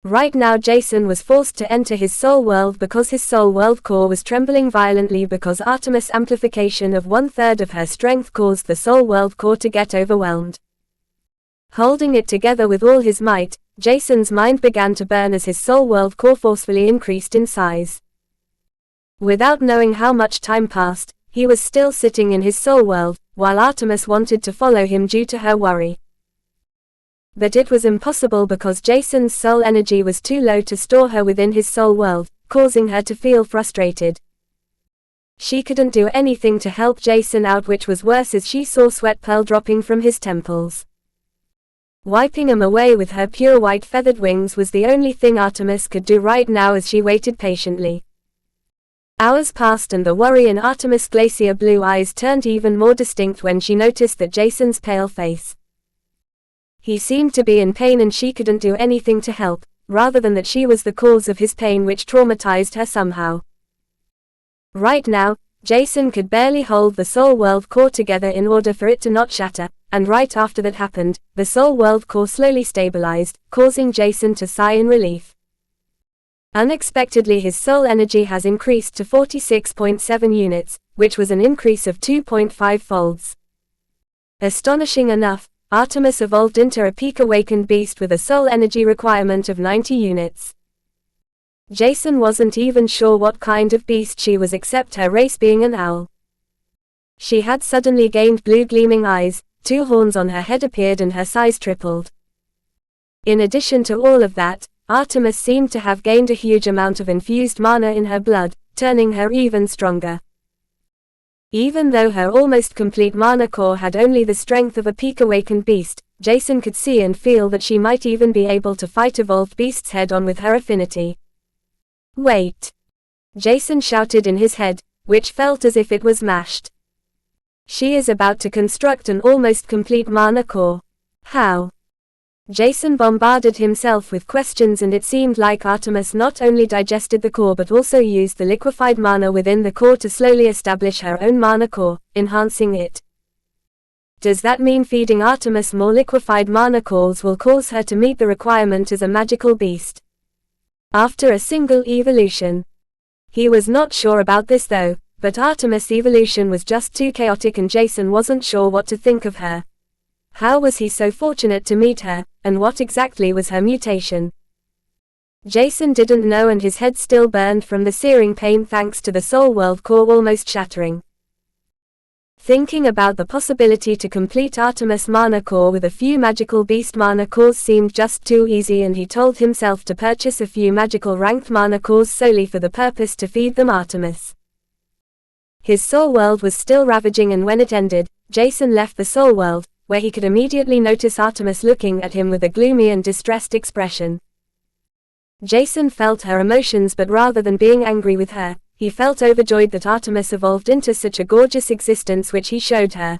Right now Jason was forced to enter his soul world because his soul world core was trembling violently because Artemis' amplification of 1/3 of her strength caused the soul world core to get overwhelmed. Holding it together with all his might, Jason's mind began to burn as his soul world core forcefully increased in size. Without knowing how much time passed, he was still sitting in his soul world, while Artemis wanted to follow him due to her worry. But it was impossible because Jason's soul energy was too low to store her within his soul world, causing her to feel frustrated. She couldn't do anything to help Jason out, which was worse as she saw sweat pearl dropping from his temples. Wiping him away with her pure white feathered wings was the only thing Artemis could do right now as she waited patiently. Hours passed and the worry in Artemis' glacier blue eyes turned even more distinct when she noticed that Jason's pale face. He seemed to be in pain and she couldn't do anything to help, rather than that she was the cause of his pain which traumatized her somehow. Right now, Jason could barely hold the soul world core together in order for it to not shatter, and right after that happened, the soul world core slowly stabilized, causing Jason to sigh in relief. Unexpectedly his soul energy has increased to 46.7 units, which was an increase of 2.5 folds. Astonishing enough, Artemis evolved into a peak awakened beast with a soul energy requirement of 90 units. Jason wasn't even sure what kind of beast she was except her race being an owl. She had suddenly gained blue gleaming eyes, 2 horns on her head appeared and her size tripled. In addition to all of that, Artemis seemed to have gained a huge amount of infused mana in her blood, turning her even stronger. Even though her almost complete mana core had only the strength of a peak awakened beast, Jason could see and feel that she might even be able to fight evolved beasts head-on with her affinity. Wait! Jason shouted in his head, which felt as if it was mashed. She is about to construct an almost complete mana core. How? Jason bombarded himself with questions and it seemed like Artemis not only digested the core but also used the liquefied mana within the core to slowly establish her own mana core, enhancing it. Does that mean feeding Artemis more liquefied mana cores will cause her to meet the requirement as a magical beast? After a single evolution. He was not sure about this though, but Artemis' evolution was just too chaotic and Jason wasn't sure what to think of her. How was he so fortunate to meet her, and what exactly was her mutation? Jason didn't know and his head still burned from the searing pain thanks to the soul world core almost shattering. Thinking about the possibility to complete Artemis' mana core with a few magical beast mana cores seemed just too easy and he told himself to purchase a few magical ranked mana cores solely for the purpose to feed them Artemis. His soul world was still ravaging and when it ended, Jason left the soul world, where he could immediately notice Artemis looking at him with a gloomy and distressed expression. Jason felt her emotions but rather than being angry with her, he felt overjoyed that Artemis evolved into such a gorgeous existence which he showed her.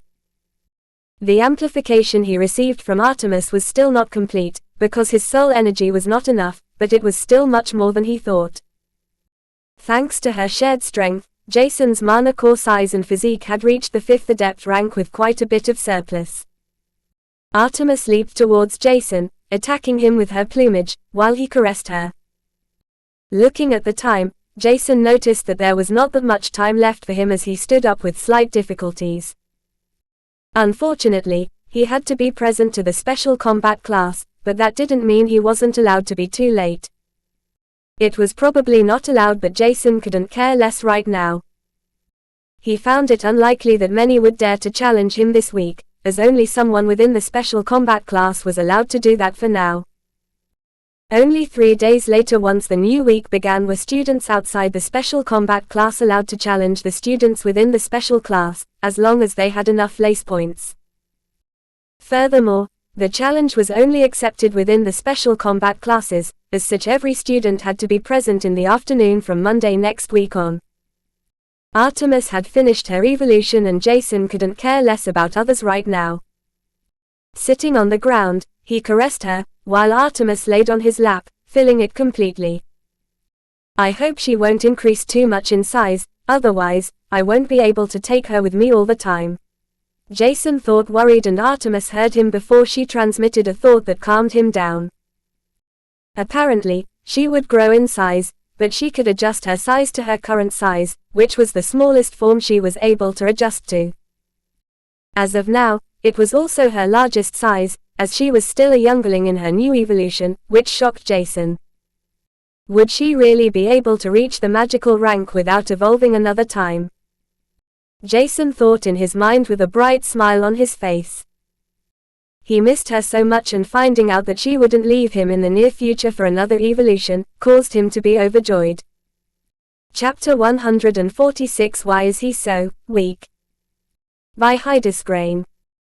The amplification he received from Artemis was still not complete, because his soul energy was not enough, but it was still much more than he thought. Thanks to her shared strength, Jason's mana core size and physique had reached the 5th adept rank with quite a bit of surplus. Artemis leaped towards Jason, attacking him with her plumage, while he caressed her. Looking at the time, Jason noticed that there was not that much time left for him as he stood up with slight difficulties. Unfortunately, he had to be present to the special combat class, but that didn't mean he wasn't allowed to be too late. It was probably not allowed but Jason couldn't care less right now. He found it unlikely that many would dare to challenge him this week, as only someone within the special combat class was allowed to do that for now. Only 3 days later once the new week began were students outside the special combat class allowed to challenge the students within the special class, as long as they had enough lace points. Furthermore, the challenge was only accepted within the special combat classes, as such every student had to be present in the afternoon from Monday next week on. Artemis had finished her evolution and Jason couldn't care less about others right now. Sitting on the ground, he caressed her, while Artemis laid on his lap, filling it completely. I hope she won't increase too much in size, otherwise, I won't be able to take her with me all the time. Jason thought, worried, and Artemis heard him before she transmitted a thought that calmed him down. Apparently, she would grow in size, but she could adjust her size to her current size, which was the smallest form she was able to adjust to. As of now, it was also her largest size, as she was still a youngling in her new evolution, which shocked Jason. Would she really be able to reach the magical rank without evolving another time? Jason thought in his mind with a bright smile on his face. He missed her so much, and finding out that she wouldn't leave him in the near future for another evolution, caused him to be overjoyed. Chapter 146 Why is he so weak? By Hydesgrain.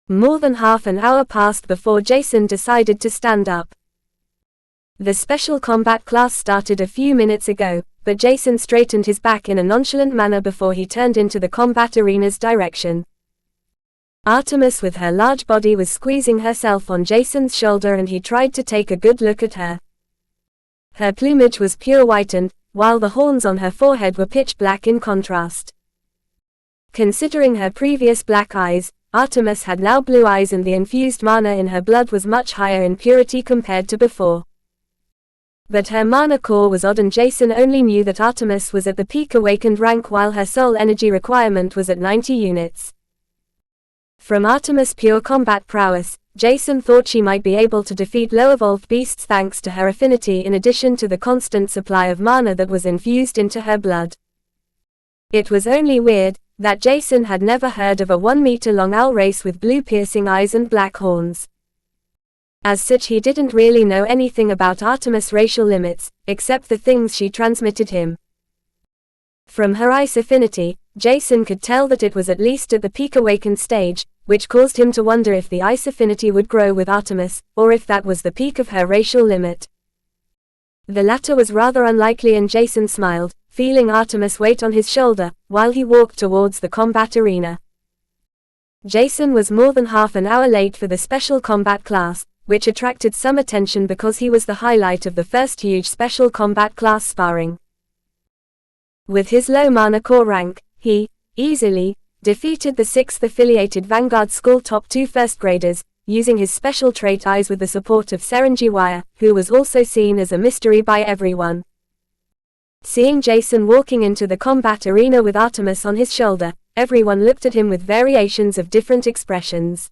More than half an hour passed before Jason decided to stand up. The special combat class started a few minutes ago, but Jason straightened his back in a nonchalant manner before he turned into the combat arena's direction. Artemis with her large body was squeezing herself on Jason's shoulder, and he tried to take a good look at her. Her plumage was pure whitened, while the horns on her forehead were pitch black in contrast. Considering her previous black eyes, Artemis had now blue eyes, and the infused mana in her blood was much higher in purity compared to before. But her mana core was odd, and Jason only knew that Artemis was at the peak awakened rank while her soul energy requirement was at 90 units. From Artemis' pure combat prowess, Jason thought she might be able to defeat low-evolved beasts thanks to her affinity in addition to the constant supply of mana that was infused into her blood. It was only weird that Jason had never heard of a 1-meter-long owl race with blue piercing eyes and black horns. As such, he didn't really know anything about Artemis' racial limits, except the things she transmitted him. From her ice affinity, Jason could tell that it was at least at the peak awakened stage, which caused him to wonder if the ice affinity would grow with Artemis, or if that was the peak of her racial limit. The latter was rather unlikely, and Jason smiled, feeling Artemis' weight on his shoulder, while he walked towards the combat arena. Jason was more than half an hour late for the special combat class, which attracted some attention because he was the highlight of the first huge special combat class sparring. With his low mana core rank, he easily defeated the 6th affiliated Vanguard School top 2 first graders, using his special trait Eyes with the support of Serenjiwaya, who was also seen as a mystery by everyone. Seeing Jason walking into the combat arena with Artemis on his shoulder, everyone looked at him with variations of different expressions.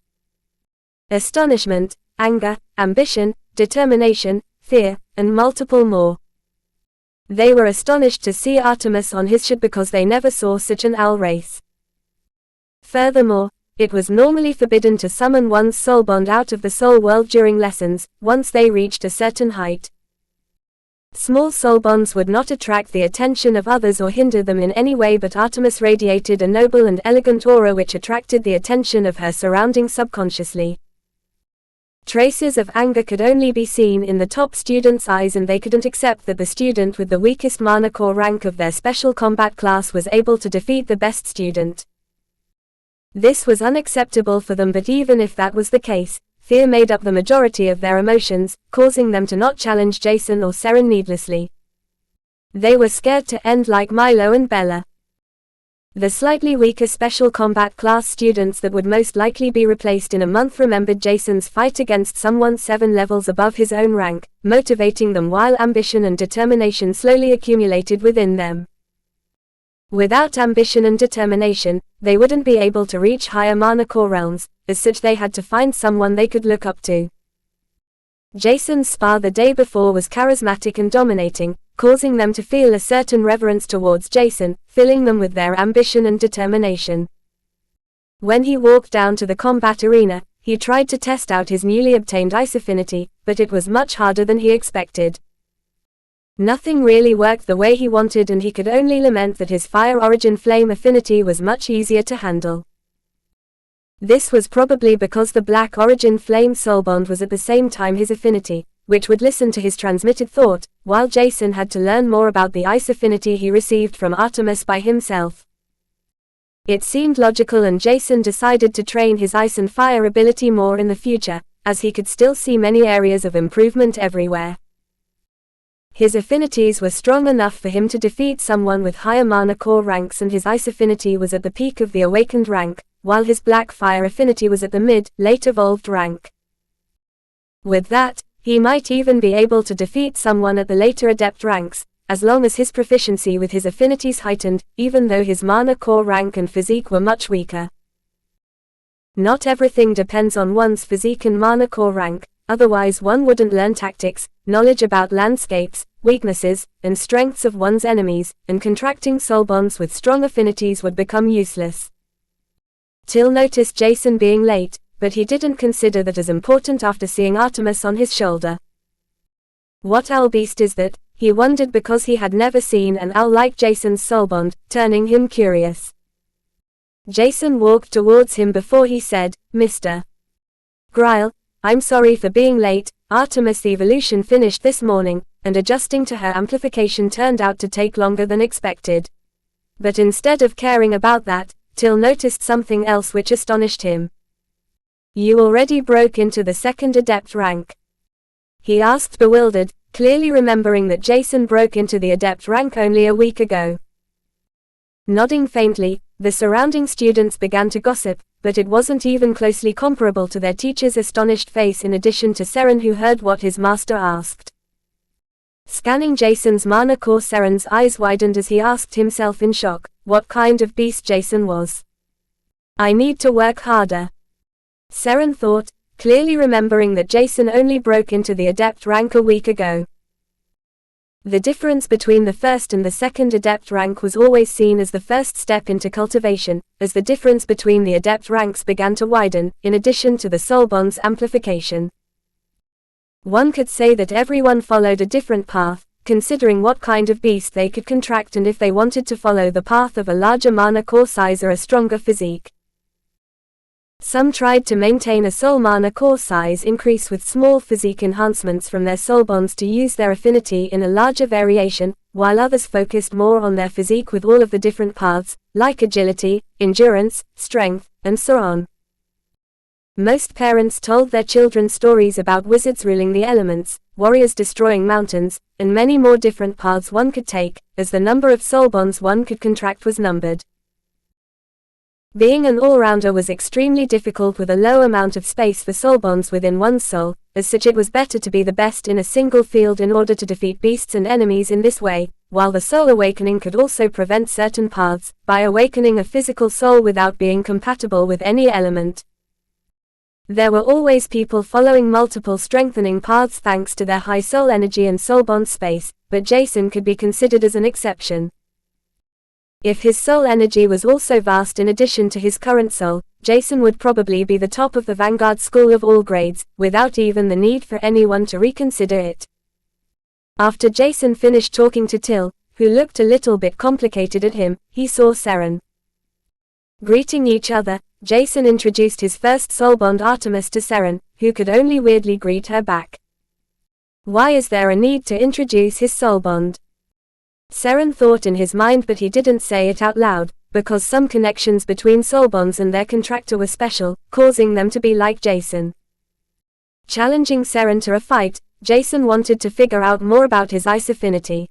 Astonishment, anger, ambition, determination, fear, and multiple more. They were astonished to see Artemis on his shoulder because they never saw such an owl race. Furthermore, it was normally forbidden to summon one's soul bond out of the soul world during lessons, once they reached a certain height. Small soul bonds would not attract the attention of others or hinder them in any way, but Artemis radiated a noble and elegant aura which attracted the attention of her surroundings subconsciously. Traces of anger could only be seen in the top students' eyes, and they couldn't accept that the student with the weakest mana core rank of their special combat class was able to defeat the best student. This was unacceptable for them, but even if that was the case, fear made up the majority of their emotions, causing them to not challenge Jason or Seren needlessly. They were scared to end like Milo and Bella. The slightly weaker special combat class students that would most likely be replaced in a month remembered Jason's fight against someone 7 levels above his own rank, motivating them while ambition and determination slowly accumulated within them. Without ambition and determination, they wouldn't be able to reach higher mana core realms, as such they had to find someone they could look up to. Jason's spar the day before was charismatic and dominating, causing them to feel a certain reverence towards Jason, filling them with their ambition and determination. When he walked down to the combat arena, he tried to test out his newly obtained ice affinity, but it was much harder than he expected. Nothing really worked the way he wanted, and he could only lament that his fire origin flame affinity was much easier to handle. This was probably because the black origin flame soul bond was at the same time his affinity, which would listen to his transmitted thought, while Jason had to learn more about the ice affinity he received from Artemis by himself. It seemed logical, and Jason decided to train his ice and fire ability more in the future, as he could still see many areas of improvement everywhere. His affinities were strong enough for him to defeat someone with higher mana core ranks, and his ice affinity was at the peak of the awakened rank, while his black fire affinity was at the mid-late evolved rank. With that, he might even be able to defeat someone at the later adept ranks, as long as his proficiency with his affinities heightened, even though his mana core rank and physique were much weaker. Not everything depends on one's physique and mana core rank, otherwise one wouldn't learn tactics, knowledge about landscapes, weaknesses, and strengths of one's enemies, and contracting soul bonds with strong affinities would become useless. Till noticed Jason being late, but he didn't consider that as important after seeing Artemis on his shoulder. What owl beast is that? He wondered, because he had never seen an owl like Jason's soul bond, turning him curious. Jason walked towards him before he said, "Mr. Grile, I'm sorry for being late. Artemis' evolution finished this morning, and adjusting to her amplification turned out to take longer than expected." But instead of caring about that, Till noticed something else which astonished him. "You already broke into the second adept rank?" he asked, bewildered, clearly remembering that Jason broke into the adept rank only a week ago. Nodding faintly, the surrounding students began to gossip, but it wasn't even closely comparable to their teacher's astonished face, in addition to Seren, who heard what his master asked. Scanning Jason's mana core, Seren's eyes widened as he asked himself in shock, what kind of beast Jason was. "I need to work harder," Seren thought, clearly remembering that Jason only broke into the adept rank a week ago. The difference between the first and the second adept rank was always seen as the first step into cultivation, as the difference between the adept ranks began to widen, in addition to the soul bond's amplification. One could say that everyone followed a different path, considering what kind of beast they could contract and if they wanted to follow the path of a larger mana core size or a stronger physique. Some tried to maintain a soul mana core size increase with small physique enhancements from their soul bonds to use their affinity in a larger variation, while others focused more on their physique with all of the different paths, like agility, endurance, strength, and so on. Most parents told their children stories about wizards ruling the elements, warriors destroying mountains, and many more different paths one could take, as the number of soul bonds one could contract was numbered. Being an all-rounder was extremely difficult with a low amount of space for soul bonds within one's soul, as such it was better to be the best in a single field in order to defeat beasts and enemies in this way, while the soul awakening could also prevent certain paths, by awakening a physical soul without being compatible with any element. There were always people following multiple strengthening paths thanks to their high soul energy and soul bond space, but Jason could be considered as an exception. If his soul energy was also vast in addition to his current soul, Jason would probably be the top of the Vanguard School of all grades, without even the need for anyone to reconsider it. After Jason finished talking to Till, who looked a little bit complicated at him, he saw Seren. Greeting each other, Jason introduced his first soul bond, Artemis, to Seren, who could only weirdly greet her back. Why is there a need to introduce his soul bond? Seren thought in his mind, but he didn't say it out loud, because some connections between soul bonds and their contractor were special, causing them to be like Jason. Challenging Seren to a fight, Jason wanted to figure out more about his ice affinity.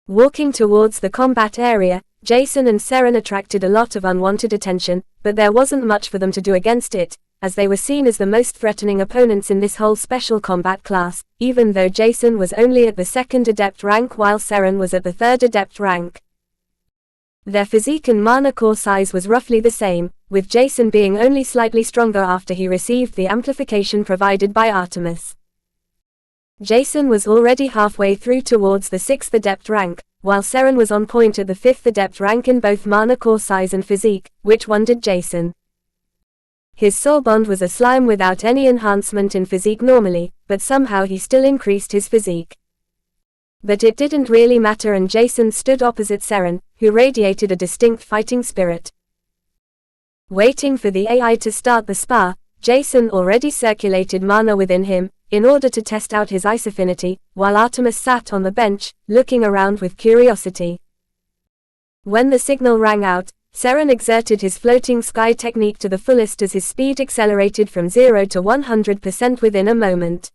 Walking towards the combat area, Jason and Seren attracted a lot of unwanted attention, but there wasn't much for them to do against it, as they were seen as the most threatening opponents in this whole special combat class, even though Jason was only at the second adept rank while Seren was at the third adept rank. Their physique and mana core size was roughly the same, with Jason being only slightly stronger after he received the amplification provided by Artemis. Jason was already halfway through towards the 6th adept rank, while Seren was on point at the 5th adept rank in both mana core size and physique, which wondered Jason. His soul bond was a slime without any enhancement in physique normally, but somehow he still increased his physique. But it didn't really matter, and Jason stood opposite Seren, who radiated a distinct fighting spirit. Waiting for the AI to start the spar, Jason already circulated mana within him, in order to test out his ice affinity, while Artemis sat on the bench, looking around with curiosity. When the signal rang out, Seren exerted his floating sky technique to the fullest as his speed accelerated from 0 to 100% within a moment.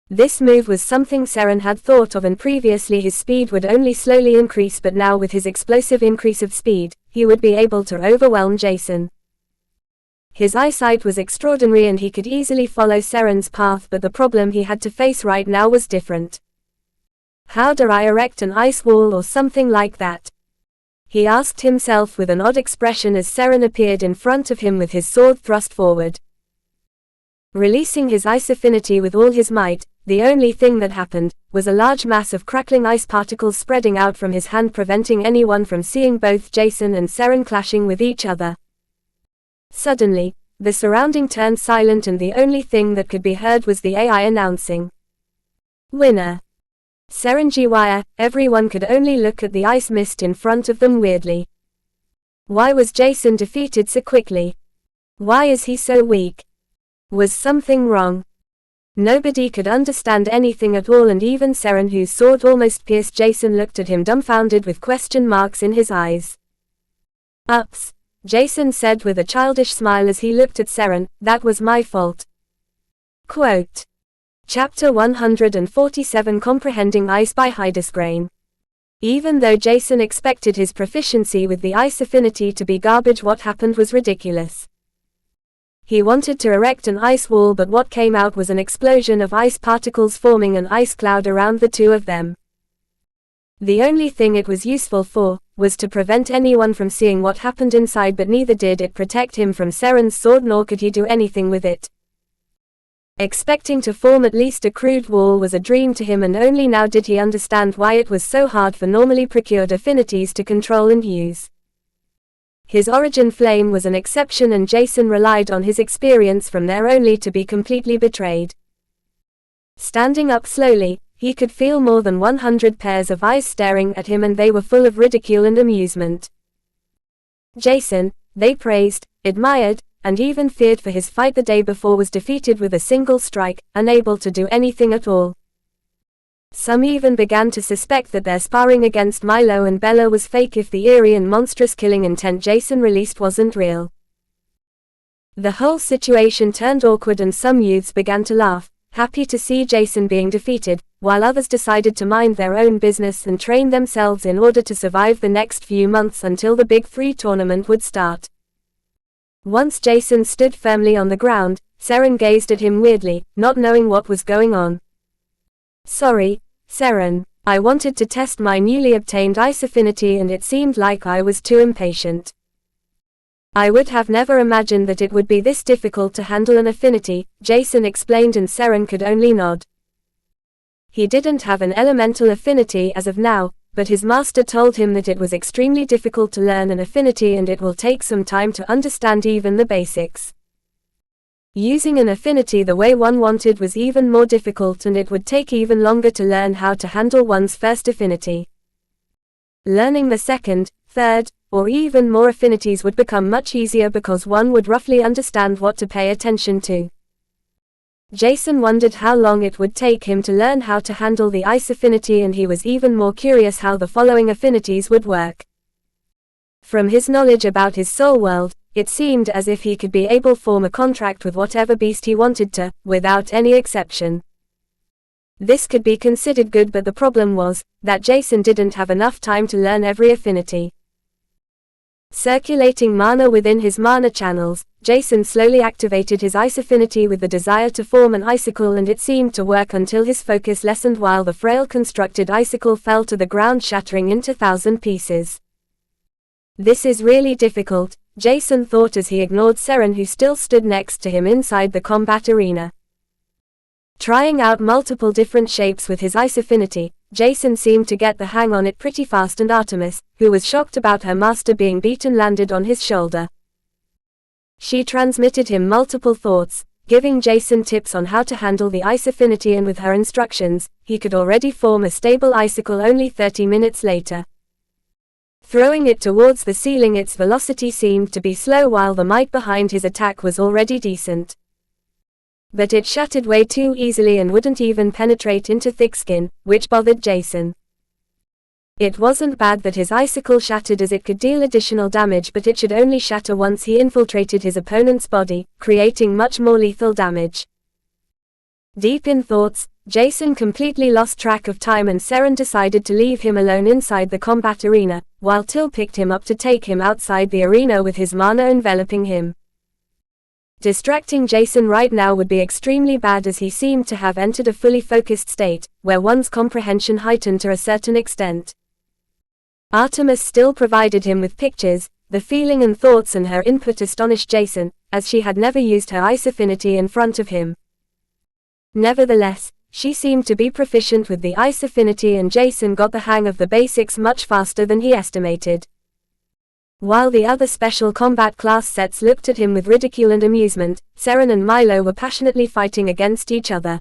This move was something Seren had thought of, and previously his speed would only slowly increase, but now with his explosive increase of speed, he would be able to overwhelm Jason. His eyesight was extraordinary and he could easily follow Seren's path, but the problem he had to face right now was different. How do I erect an ice wall or something like that? He asked himself with an odd expression as Seren appeared in front of him with his sword thrust forward. Releasing his ice affinity with all his might, the only thing that happened was a large mass of crackling ice particles spreading out from his hand, preventing anyone from seeing both Jason and Seren clashing with each other. Suddenly, the surrounding turned silent and the only thing that could be heard was the AI announcing, "Winner. Seren Jiwaya." Everyone could only look at the ice mist in front of them weirdly. Why was Jason defeated so quickly? Why is he so weak? Was something wrong? Nobody could understand anything at all, and even Seren, whose sword almost pierced Jason, looked at him dumbfounded with question marks in his eyes. "Ups," Jason said with a childish smile as he looked at Seren, "that was my fault." Quote. Chapter 147, Comprehending Ice by Hydesgrain. Even though Jason expected his proficiency with the ice affinity to be garbage, what happened was ridiculous. He wanted to erect an ice wall, but what came out was an explosion of ice particles forming an ice cloud around the two of them. The only thing it was useful for was to prevent anyone from seeing what happened inside, but neither did it protect him from Seren's sword, nor could he do anything with it. Expecting to form at least a crude wall was a dream to him, and only now did he understand why it was so hard for normally procured affinities to control and use. His origin flame was an exception, and Jason relied on his experience from there only to be completely betrayed. Standing up slowly, he could feel more than 100 pairs of eyes staring at him, and they were full of ridicule and amusement. Jason, they praised, admired, and even feared for his fight the day before, was defeated with a single strike, unable to do anything at all. Some even began to suspect that their sparring against Milo and Bella was fake if the eerie and monstrous killing intent Jason released wasn't real. The whole situation turned awkward, and some youths began to laugh, happy to see Jason being defeated, while others decided to mind their own business and train themselves in order to survive the next few months until the Big 3 tournament would start. Once Jason stood firmly on the ground, Seren gazed at him weirdly, not knowing what was going on. "Sorry, Seren. I wanted to test my newly obtained ice affinity, and it seemed like I was too impatient. I would have never imagined that it would be this difficult to handle an affinity," Jason explained, and Seren could only nod. He didn't have an elemental affinity as of now, but his master told him that it was extremely difficult to learn an affinity, and it will take some time to understand even the basics. Using an affinity the way one wanted was even more difficult, and it would take even longer to learn how to handle one's first affinity. Learning the second, third, or even more affinities would become much easier because one would roughly understand what to pay attention to. Jason wondered how long it would take him to learn how to handle the ice affinity, and he was even more curious how the following affinities would work. From his knowledge about his soul world, it seemed as if he could be able to form a contract with whatever beast he wanted to, without any exception. This could be considered good, but the problem was that Jason didn't have enough time to learn every affinity. Circulating mana within his mana channels, Jason slowly activated his ice affinity with the desire to form an icicle, and it seemed to work until his focus lessened while the frail constructed icicle fell to the ground, shattering into 1,000 pieces. This is really difficult, Jason thought as he ignored Seren, who still stood next to him inside the combat arena. Trying out multiple different shapes with his ice affinity, Jason seemed to get the hang on it pretty fast, and Artemis, who was shocked about her master being beaten, landed on his shoulder. She transmitted him multiple thoughts, giving Jason tips on how to handle the ice affinity, and with her instructions, he could already form a stable icicle only 30 minutes later. Throwing it towards the ceiling, its velocity seemed to be slow while the might behind his attack was already decent. But it shattered way too easily and wouldn't even penetrate into thick skin, which bothered Jason. It wasn't bad that his icicle shattered, as it could deal additional damage, but it should only shatter once he infiltrated his opponent's body, creating much more lethal damage. Deep in thoughts, Jason completely lost track of time, and Seren decided to leave him alone inside the combat arena, while Till picked him up to take him outside the arena with his mana enveloping him. Distracting Jason right now would be extremely bad, as he seemed to have entered a fully focused state, where one's comprehension heightened to a certain extent. Artemis still provided him with pictures. The feeling and thoughts and her input astonished Jason, as she had never used her ice affinity in front of him. Nevertheless, she seemed to be proficient with the ice affinity, and Jason got the hang of the basics much faster than he estimated. While the other special combat class sets looked at him with ridicule and amusement, Seren and Milo were passionately fighting against each other.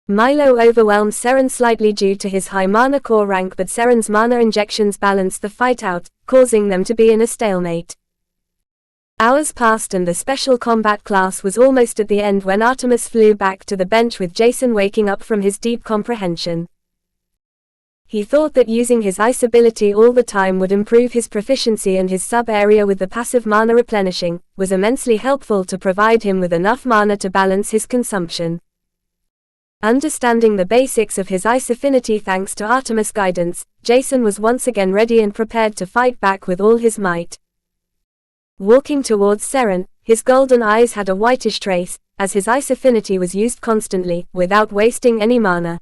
Milo overwhelmed Seren slightly due to his high mana core rank, but Seren's mana injections balanced the fight out, causing them to be in a stalemate. Hours passed and the special combat class was almost at the end when Artemis flew back to the bench with Jason waking up from his deep comprehension. He thought that using his ice ability all the time would improve his proficiency, and his sub-area with the passive mana replenishing was immensely helpful to provide him with enough mana to balance his consumption. Understanding the basics of his ice affinity thanks to Artemis' guidance, Jason was once again ready and prepared to fight back with all his might. Walking towards Seren, his golden eyes had a whitish trace, as his ice affinity was used constantly, without wasting any mana.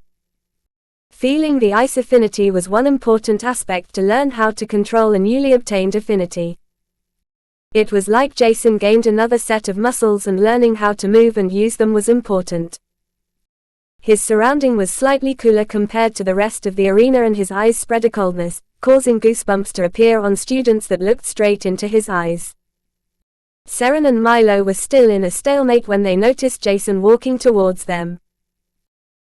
Feeling the ice affinity was one important aspect to learn how to control a newly obtained affinity. It was like Jason gained another set of muscles, and learning how to move and use them was important. His surrounding was slightly cooler compared to the rest of the arena, and his eyes spread a coldness, causing goosebumps to appear on students that looked straight into his eyes. Seren and Milo were still in a stalemate when they noticed Jason walking towards them.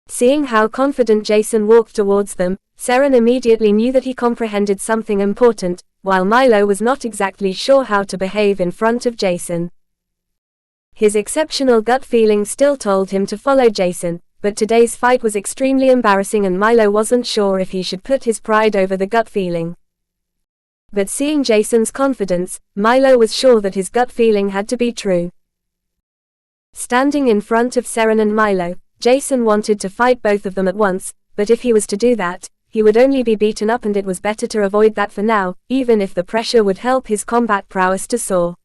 Seeing how confident Jason walked towards them, Seren immediately knew that he comprehended something important, while Milo was not exactly sure how to behave in front of Jason. His exceptional gut feeling still told him to follow Jason, but today's fight was extremely embarrassing, and Milo wasn't sure if he should put his pride over the gut feeling. But seeing Jason's confidence, Milo was sure that his gut feeling had to be true. Standing in front of Seren and Milo, Jason wanted to fight both of them at once, but if he was to do that, he would only be beaten up, and it was better to avoid that for now, even if the pressure would help his combat prowess to soar.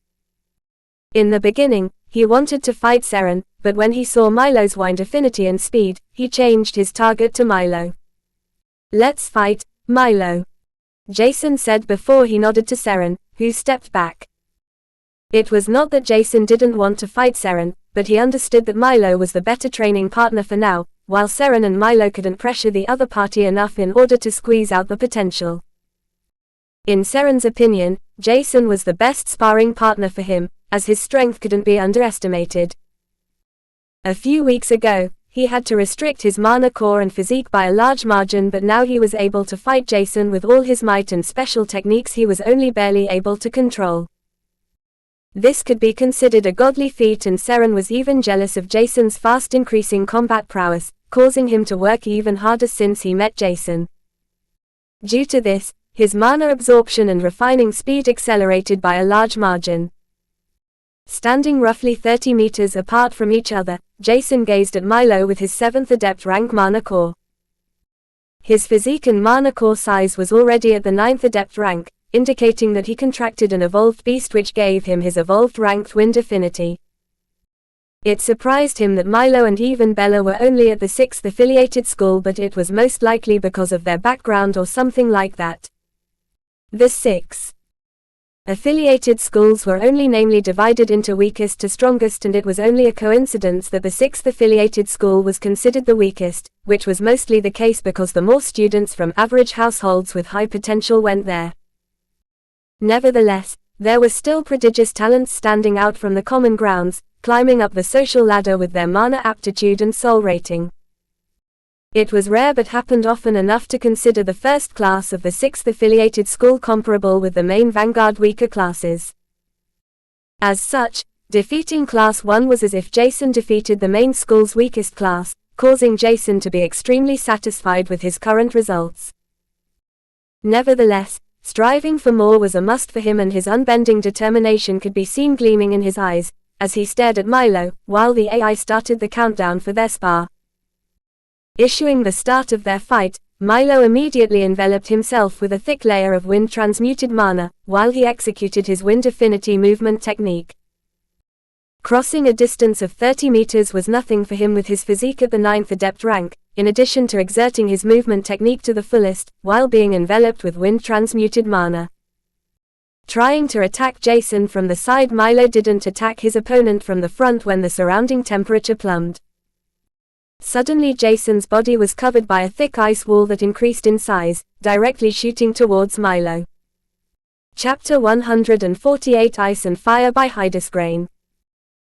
In the beginning, he wanted to fight Seren, but when he saw Milo's wind affinity and speed, he changed his target to Milo. "Let's fight, Milo," Jason said before he nodded to Seren, who stepped back. It was not that Jason didn't want to fight Seren, but he understood that Milo was the better training partner for now, while Seren and Milo couldn't pressure the other party enough in order to squeeze out the potential. In Seren's opinion, Jason was the best sparring partner for him, as his strength couldn't be underestimated. A few weeks ago, he had to restrict his mana core and physique by a large margin, but now he was able to fight Jason with all his might and special techniques he was only barely able to control. This could be considered a godly feat, and Seren was even jealous of Jason's fast increasing combat prowess, causing him to work even harder since he met Jason. Due to this, his mana absorption and refining speed accelerated by a large margin. Standing roughly 30 meters apart from each other, Jason gazed at Milo with his 7th adept rank mana core. His physique and mana core size was already at the 9th adept rank, indicating that he contracted an evolved beast, which gave him his evolved ranked wind affinity. It surprised him that Milo and even Bella were only at the 6th affiliated school, but it was most likely because of their background or something like that. The 6 affiliated schools were only namely divided into weakest to strongest, and it was only a coincidence that the 6th affiliated school was considered the weakest, which was mostly the case because the more students from average households with high potential went there. Nevertheless, there were still prodigious talents standing out from the common grounds, climbing up the social ladder with their mana aptitude and soul rating. It was rare but happened often enough to consider the first class of the 6th affiliated school comparable with the main vanguard weaker classes. As such, Defeating Class 1 was as if Jason defeated the main school's weakest class, causing Jason to be extremely satisfied with his current results. Nevertheless, striving for more was a must for him, and his unbending determination could be seen gleaming in his eyes, as he stared at Milo, while the AI started the countdown for their spar. Issuing the start of their fight, Milo immediately enveloped himself with a thick layer of wind-transmuted mana, while he executed his wind affinity movement technique. Crossing a distance of 30 meters was nothing for him with his physique at the 9th adept rank, in addition to exerting his movement technique to the fullest, while being enveloped with wind-transmuted mana. Trying to attack Jason from the side, Milo didn't attack his opponent from the front when the surrounding temperature plumbed. Suddenly Jason's body was covered by a thick ice wall that increased in size, directly shooting towards Milo. Chapter 148 Ice and Fire by Hydesgrain.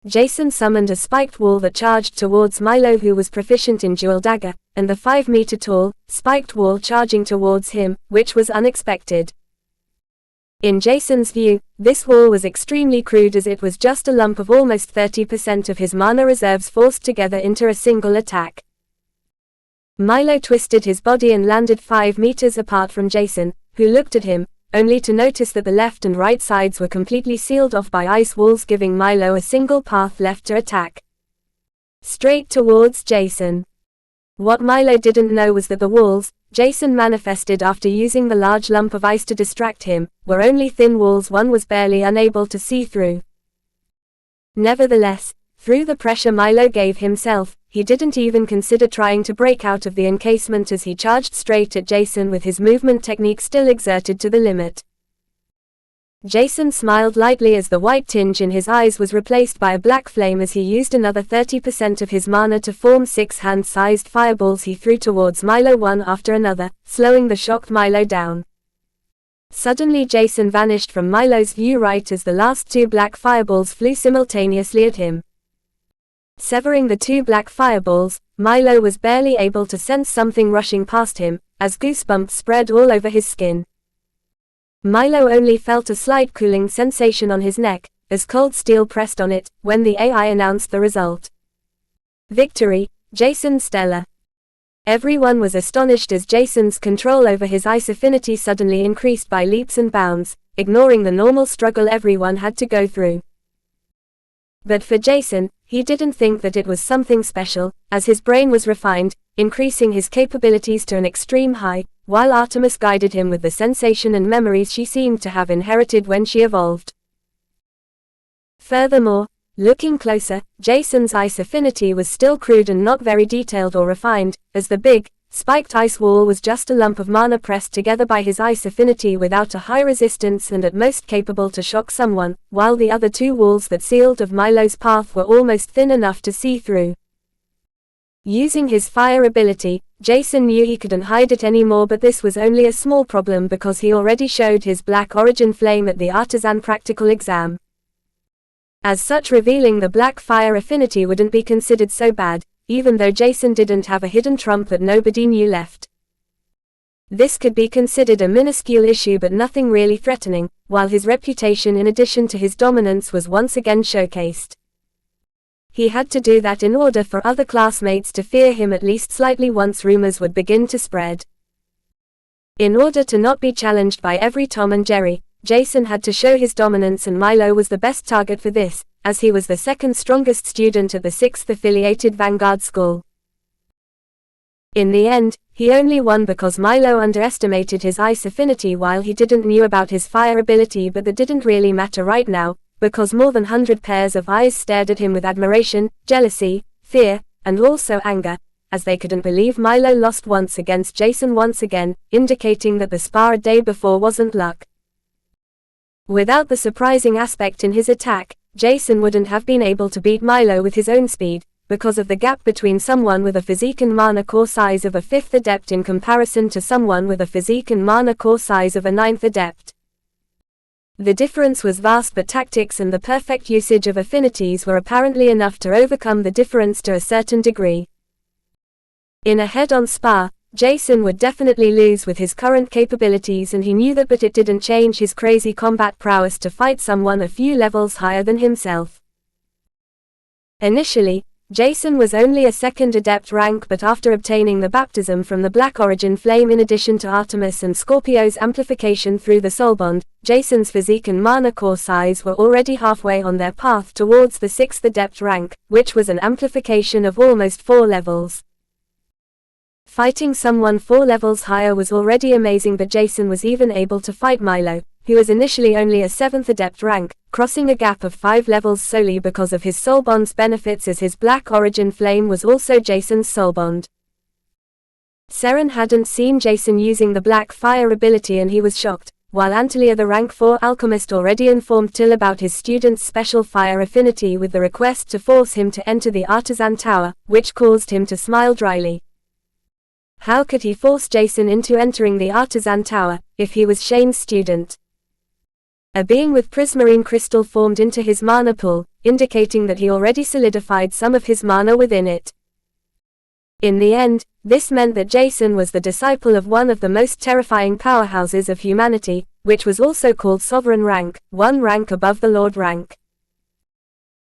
Jason summoned a spiked wall that charged towards Milo, who was proficient in dual dagger, and the 5-meter-tall, spiked wall charging towards him, which was unexpected. In Jason's view, this wall was extremely crude, as it was just a lump of almost 30% of his mana reserves forced together into a single attack. Milo twisted his body and landed 5 meters apart from Jason, who looked at him, only to notice that the left and right sides were completely sealed off by ice walls, giving Milo a single path left to attack. Straight towards Jason. What Milo didn't know was that the walls Jason manifested after using the large lump of ice to distract him were only thin walls one was barely unable to see through. Nevertheless, through the pressure Milo gave himself, he didn't even consider trying to break out of the encasement as he charged straight at Jason with his movement technique still exerted to the limit. Jason smiled lightly as the white tinge in his eyes was replaced by a black flame as he used another 30% of his mana to form 6 hand-sized fireballs he threw towards Milo one after another, slowing the shocked Milo down. Suddenly Jason vanished from Milo's view right as the last 2 black fireballs flew simultaneously at him. Severing the 2 black fireballs, Milo was barely able to sense something rushing past him, as goosebumps spread all over his skin. Milo only felt a slight cooling sensation on his neck, as cold steel pressed on it, when the AI announced the result. Victory, Jason Stellar. Everyone was astonished as Jason's control over his ice affinity suddenly increased by leaps and bounds, ignoring the normal struggle everyone had to go through. But for Jason, he didn't think that it was something special, as his brain was refined, increasing his capabilities to an extreme high, while Artemis guided him with the sensation and memories she seemed to have inherited when she evolved. Furthermore, looking closer, Jason's ice affinity was still crude and not very detailed or refined, as the big, spiked ice wall was just a lump of mana pressed together by his ice affinity without a high resistance and at most capable to shock someone, while the other 2 walls that sealed of Milo's path were almost thin enough to see through. Using his fire ability, Jason knew he couldn't hide it anymore, but this was only a small problem because he already showed his black origin flame at the artisan practical exam. As such, revealing the black fire affinity wouldn't be considered so bad, even though Jason didn't have a hidden trump that nobody knew left. This could be considered a minuscule issue but nothing really threatening, while his reputation in addition to his dominance was once again showcased. He had to do that in order for other classmates to fear him at least slightly once rumors would begin to spread. In order to not be challenged by every Tom and Jerry, Jason had to show his dominance, and Milo was the best target for this, as he was the second strongest student at the 6th affiliated Vanguard School. In the end, he only won because Milo underestimated his ice affinity while he didn't knew about his fire ability, but that didn't really matter right now, because more than 100 pairs of eyes stared at him with admiration, jealousy, fear, and also anger, as they couldn't believe Milo lost once against Jason once again, indicating that the spar a day before wasn't luck. Without the surprising aspect in his attack, Jason wouldn't have been able to beat Milo with his own speed, because of the gap between someone with a physique and mana core size of a 5th adept in comparison to someone with a physique and mana core size of a 9th adept. The difference was vast, but tactics and the perfect usage of affinities were apparently enough to overcome the difference to a certain degree. In a head-on spar, Jason would definitely lose with his current capabilities, and he knew that, but it didn't change his crazy combat prowess to fight someone a few levels higher than himself. Initially, Jason was only a second adept rank, but after obtaining the baptism from the Black Origin Flame in addition to Artemis and Scorpio's amplification through the soul bond, Jason's physique and mana core size were already halfway on their path towards the 6th adept rank, which was an amplification of almost 4 levels. Fighting someone 4 levels higher was already amazing, but Jason was even able to fight Milo, who was initially only a 7th adept rank, crossing a gap of 5 levels solely because of his soul bond's benefits, as his Black Origin Flame was also Jason's soul bond. Seren hadn't seen Jason using the Black Fire ability and he was shocked, while Antalya, the rank 4 alchemist, already informed Till about his student's special fire affinity with the request to force him to enter the Artisan Tower, which caused him to smile dryly. How could he force Jason into entering the Artisan Tower, if he was Shane's student? A being with prismarine crystal formed into his mana pool, indicating that he already solidified some of his mana within it. In the end, this meant that Jason was the disciple of one of the most terrifying powerhouses of humanity, which was also called Sovereign rank, 1 rank above the Lord rank.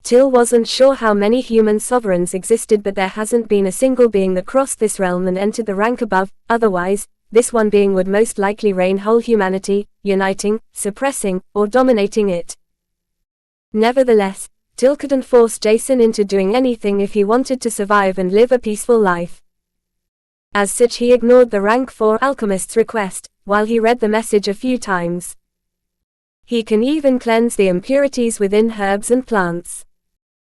Till wasn't sure how many human sovereigns existed, but there hasn't been a single being that crossed this realm and entered the rank above. Otherwise, this one being would most likely reign whole humanity, uniting, suppressing, or dominating it. Nevertheless, Till couldn't force Jason into doing anything if he wanted to survive and live a peaceful life. As such, he ignored the rank 4 alchemist's request, while he read the message a few times. He can even cleanse the impurities within herbs and plants.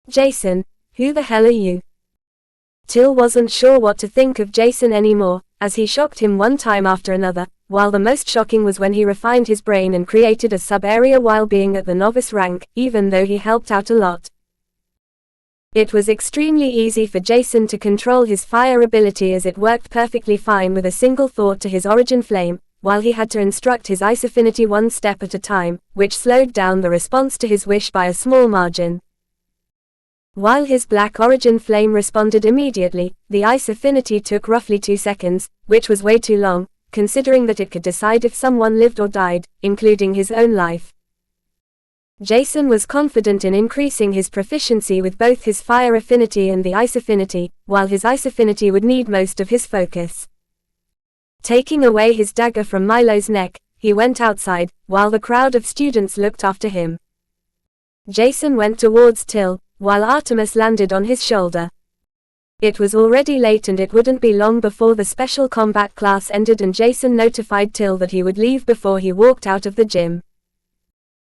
Jason, who the hell are you? Till wasn't sure what to think of Jason anymore, as he shocked him one time after another, while the most shocking was when he refined his brain and created a sub-area while being at the novice rank, even though he helped out a lot. It was extremely easy for Jason to control his fire ability, as it worked perfectly fine with a single thought to his origin flame, while he had to instruct his ice affinity one step at a time, which slowed down the response to his wish by a small margin. While his Black Origin Flame responded immediately, the ice affinity took roughly 2 seconds, which was way too long, considering that it could decide if someone lived or died, including his own life. Jason was confident in increasing his proficiency with both his fire affinity and the ice affinity, while his ice affinity would need most of his focus. Taking away his dagger from Milo's neck, he went outside, while the crowd of students looked after him. Jason went towards Till, while Artemis landed on his shoulder. It was already late and it wouldn't be long before the special combat class ended, and Jason notified Till that he would leave before he walked out of the gym.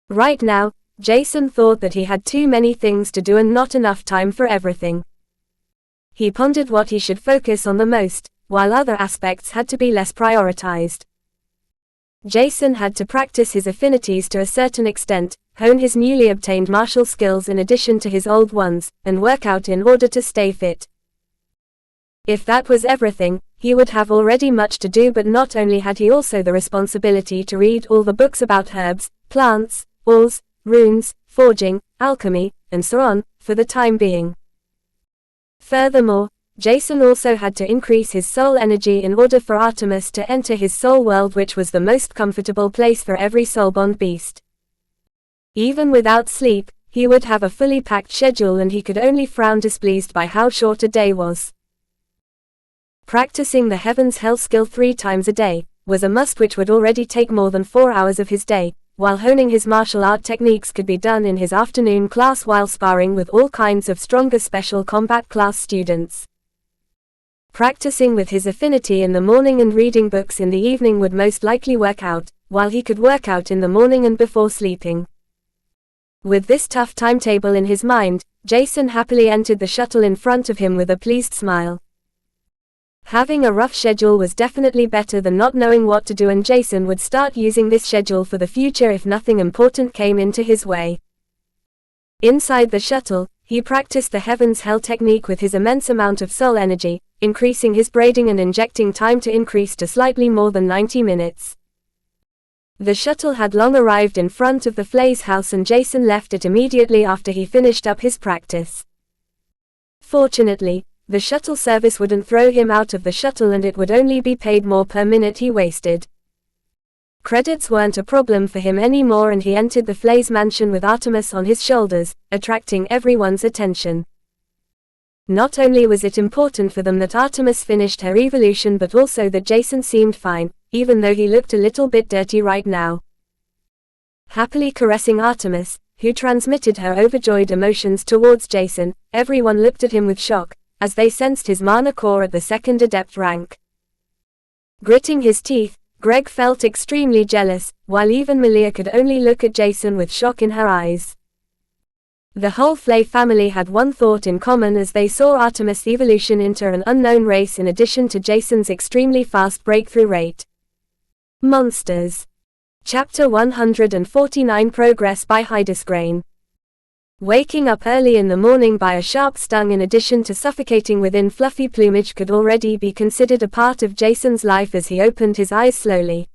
Right now, Jason thought that he had too many things to do and not enough time for everything. He pondered what he should focus on the most, while other aspects had to be less prioritized. Jason had to practice his affinities to a certain extent, hone his newly obtained martial skills in addition to his old ones, and work out in order to stay fit. If that was everything, he would have already much to do, but not only had he also the responsibility to read all the books about herbs, plants, ores, runes, forging, alchemy, and so on, for the time being. Furthermore, Jason also had to increase his soul energy in order for Artemis to enter his soul world, which was the most comfortable place for every soulbond beast. Even without sleep, he would have a fully packed schedule, and he could only frown displeased by how short a day was. Practicing the Heaven's Hell skill 3 times a day was a must, which would already take more than 4 hours of his day, while honing his martial art techniques could be done in his afternoon class while sparring with all kinds of stronger special combat class students. Practicing with his affinity in the morning and reading books in the evening would most likely work out, while he could work out in the morning and before sleeping. With this tough timetable in his mind, Jason happily entered the shuttle in front of him with a pleased smile. Having a rough schedule was definitely better than not knowing what to do, and Jason would start using this schedule for the future if nothing important came into his way. Inside the shuttle, he practiced the Heaven's Hell technique with his immense amount of soul energy, increasing his braiding and injecting time to increase to slightly more than 90 minutes. The shuttle had long arrived in front of the Flay's house, and Jason left it immediately after he finished up his practice. Fortunately, the shuttle service wouldn't throw him out of the shuttle, and it would only be paid more per minute he wasted. Credits weren't a problem for him anymore, and he entered the Flay's mansion with Artemis on his shoulders, attracting everyone's attention. Not only was it important for them that Artemis finished her evolution, but also that Jason seemed fine, even though he looked a little bit dirty right now. Happily caressing Artemis, who transmitted her overjoyed emotions towards Jason, everyone looked at him with shock, as they sensed his mana core at the second adept rank. Gritting his teeth, Greg felt extremely jealous, while even Malia could only look at Jason with shock in her eyes. The whole Flay family had one thought in common as they saw Artemis' evolution into an unknown race in addition to Jason's extremely fast breakthrough rate. Monsters. Chapter 149 Progress by Hydesgrain. Waking up early in the morning by a sharp stung in addition to suffocating within fluffy plumage could already be considered a part of Jason's life as he opened his eyes slowly.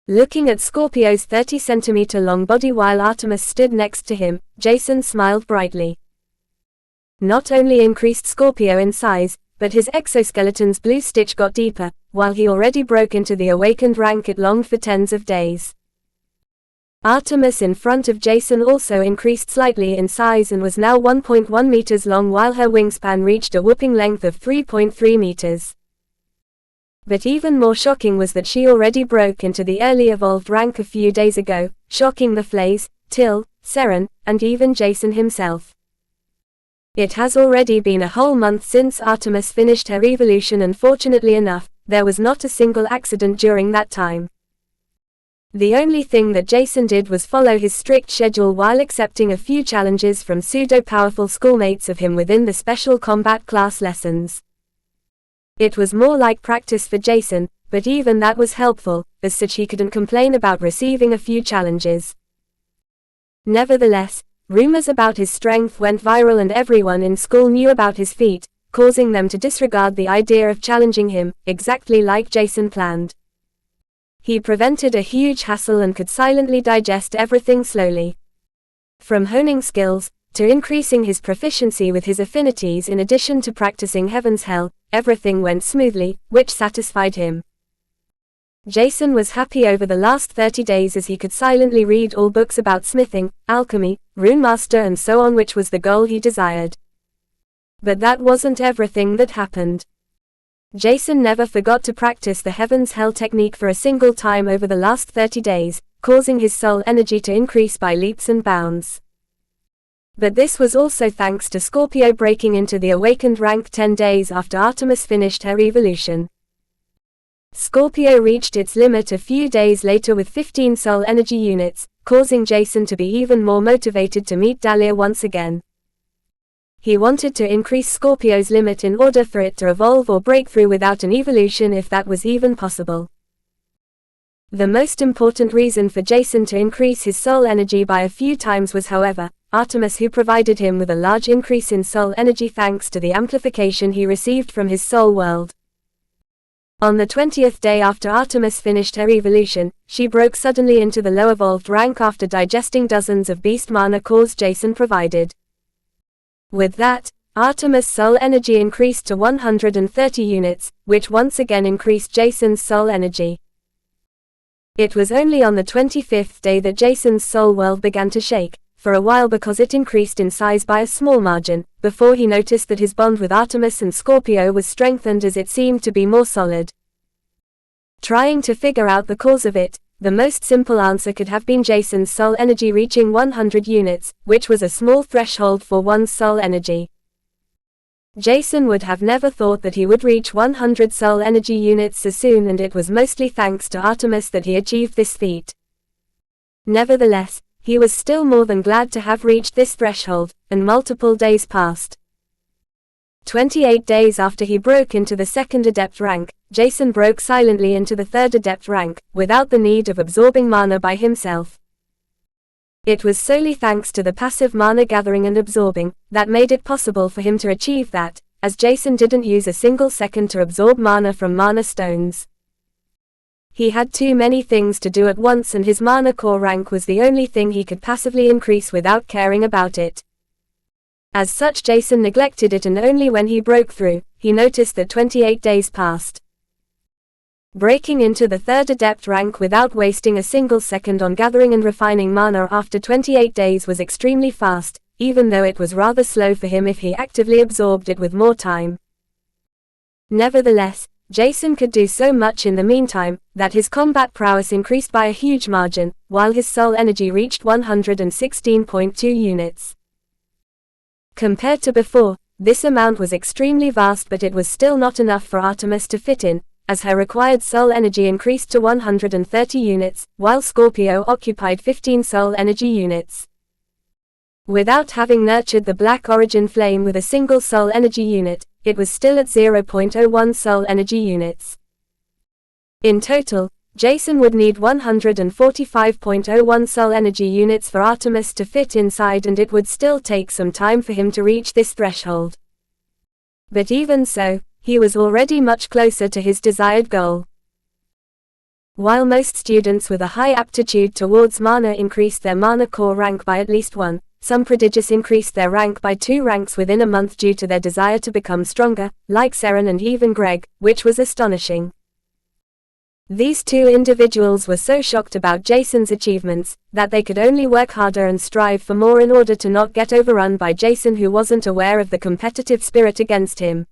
Looking at Scorpio's 30-centimeter-long body while Artemis stood next to him, Jason smiled brightly. Not only increased Scorpio in size, but his exoskeleton's blue stitch got deeper, while he already broke into the awakened rank it longed for tens of days. Artemis in front of Jason also increased slightly in size and was now 1.1 meters long while her wingspan reached a whopping length of 3.3 meters. But even more shocking was that she already broke into the early evolved rank a few days ago, shocking the Flays, Till, Seren, and even Jason himself. It has already been a whole month since Artemis finished her evolution, and fortunately enough, there was not a single accident during that time. The only thing that Jason did was follow his strict schedule while accepting a few challenges from pseudo-powerful schoolmates of him within the special combat class lessons. It was more like practice for Jason, but even that was helpful, as such he couldn't complain about receiving a few challenges. Nevertheless, rumors about his strength went viral and everyone in school knew about his feat, causing them to disregard the idea of challenging him, exactly like Jason planned. He prevented a huge hassle and could silently digest everything slowly. From honing skills, to increasing his proficiency with his affinities in addition to practicing Heaven's Hell, everything went smoothly, which satisfied him. Jason was happy over the last 30 days as he could silently read all books about smithing, alchemy, runemaster and so on, which was the goal he desired. But that wasn't everything that happened. Jason never forgot to practice the Heaven's Hell technique for a single time over the last 30 days, causing his soul energy to increase by leaps and bounds. But this was also thanks to Scorpio breaking into the awakened rank 10 days after Artemis finished her evolution. Scorpio reached its limit a few days later with 15 soul energy units, causing Jason to be even more motivated to meet Dahlia once again. He wanted to increase Scorpio's limit in order for it to evolve or break through without an evolution if that was even possible. The most important reason for Jason to increase his soul energy by a few times was, however, Artemis, who provided him with a large increase in soul energy thanks to the amplification he received from his soul world. On the 20th day after Artemis finished her evolution, she broke suddenly into the low evolved rank after digesting dozens of beast mana cores Jason provided. With that, Artemis' soul energy increased to 130 units, which once again increased Jason's soul energy. It was only on the 25th day that Jason's soul world began to shake, for a while because it increased in size by a small margin, before he noticed that his bond with Artemis and Scorpio was strengthened as it seemed to be more solid. Trying to figure out the cause of it, the most simple answer could have been Jason's soul energy reaching 100 units, which was a small threshold for one's soul energy. Jason would have never thought that he would reach 100 soul energy units so soon, and it was mostly thanks to Artemis that he achieved this feat. Nevertheless, he was still more than glad to have reached this threshold, and multiple days passed. 28 days after he broke into the second adept rank, Jason broke silently into the third adept rank, without the need of absorbing mana by himself. It was solely thanks to the passive mana gathering and absorbing that made it possible for him to achieve that, as Jason didn't use a single second to absorb mana from mana stones. He had too many things to do at once, and his mana core rank was the only thing he could passively increase without caring about it. As such, Jason neglected it, and only when he broke through, he noticed that 28 days passed. Breaking into the third adept rank without wasting a single second on gathering and refining mana after 28 days was extremely fast, even though it was rather slow for him if he actively absorbed it with more time. Nevertheless, Jacen could do so much in the meantime, that his combat prowess increased by a huge margin, while his soul energy reached 116.2 units. Compared to before, this amount was extremely vast, but it was still not enough for Artemis to fit in, as her required soul energy increased to 130 units, while Scorpio occupied 15 soul energy units. Without having nurtured the Black Origin flame with a single soul energy unit, it was still at 0.01 soul energy units. In total, Jacen would need 145.01 soul energy units for Artemis to fit inside, and it would still take some time for him to reach this threshold. But even so, he was already much closer to his desired goal. While most students with a high aptitude towards mana increased their mana core rank by at least 1, some prodigious increased their rank by 2 ranks within a month due to their desire to become stronger, like Seren and even Greg, which was astonishing. These 2 individuals were so shocked about Jacen's achievements, that they could only work harder and strive for more in order to not get overrun by Jacen, who wasn't aware of the competitive spirit against him.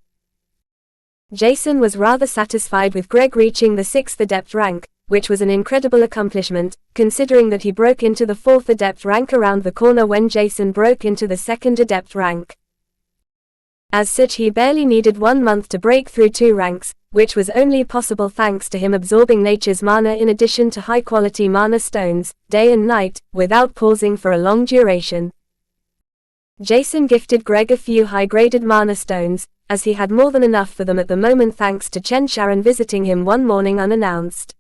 Jacen was rather satisfied with Greg reaching the 6th Adept rank, which was an incredible accomplishment, considering that he broke into the 4th Adept rank around the corner when Jacen broke into the 2nd Adept rank. As such, he barely needed 1 month to break through 2 ranks, which was only possible thanks to him absorbing nature's mana in addition to high-quality mana stones, day and night, without pausing for a long duration. Jacen gifted Greg a few high-graded mana stones, as he had more than enough for them at the moment thanks to Chen Sharon visiting him one morning unannounced.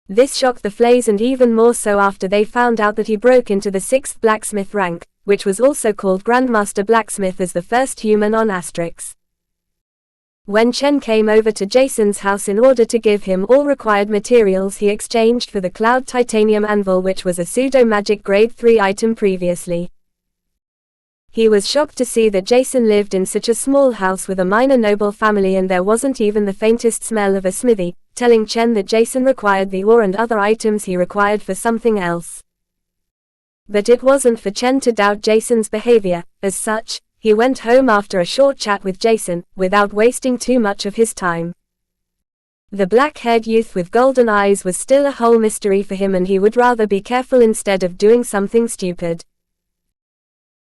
This shocked the Flays, and even more so after they found out that he broke into the 6th blacksmith rank, which was also called Grandmaster Blacksmith as the first human on Asterix. When Chen came over to Jacen's house in order to give him all required materials he exchanged for the Cloud Titanium Anvil, which was a pseudo-magic grade 3 item previously. He was shocked to see that Jacen lived in such a small house with a minor noble family and there wasn't even the faintest smell of a smithy, telling Chen that Jacen required the ore and other items he required for something else. But it wasn't for Chen to doubt Jacen's behavior. As such, he went home after a short chat with Jacen, without wasting too much of his time. The black-haired youth with golden eyes was still a whole mystery for him, and he would rather be careful instead of doing something stupid.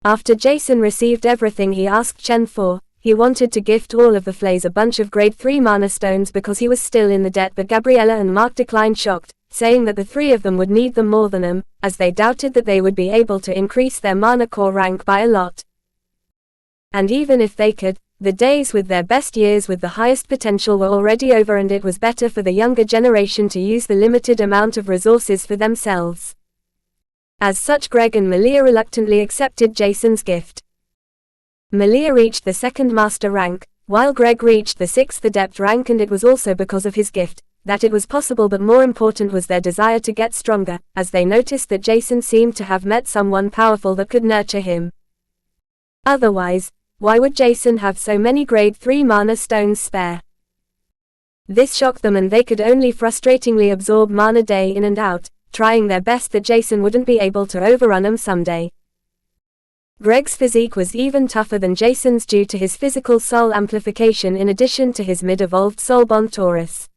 After Jacen received everything he asked Chen for, he wanted to gift all of the Flays a bunch of grade 3 mana stones because he was still in the debt, but Gabriella and Mark declined, shocked, saying that the 3 of them would need them more than him, as they doubted that they would be able to increase their mana core rank by a lot. And even if they could, the days with their best years with the highest potential were already over, and it was better for the younger generation to use the limited amount of resources for themselves. As such, Greg and Malia reluctantly accepted Jacen's gift. Malia reached the 2nd master rank, while Greg reached the 6th adept rank, and it was also because of his gift that it was possible, but more important was their desire to get stronger, as they noticed that Jacen seemed to have met someone powerful that could nurture him. Otherwise, why would Jacen have so many grade 3 mana stones spare? This shocked them, and they could only frustratingly absorb mana day in and out, trying their best that Jacen wouldn't be able to overrun them someday. Greg's physique was even tougher than Jacen's due to his physical soul amplification in addition to his mid-evolved soul bond Taurus.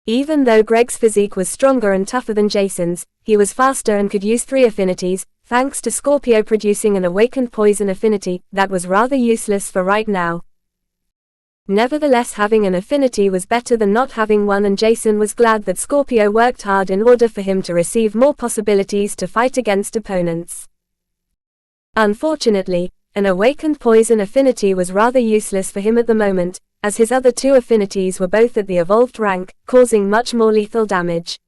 Even though Greg's physique was stronger and tougher than Jacen's, he was faster and could use 3 affinities, thanks to Scorpio producing an awakened poison affinity that was rather useless for right now. Nevertheless, having an affinity was better than not having one, and Jacen was glad that Scorpio worked hard in order for him to receive more possibilities to fight against opponents. Unfortunately, an awakened poison affinity was rather useless for him at the moment, as his other 2 affinities were both at the evolved rank, causing much more lethal damage.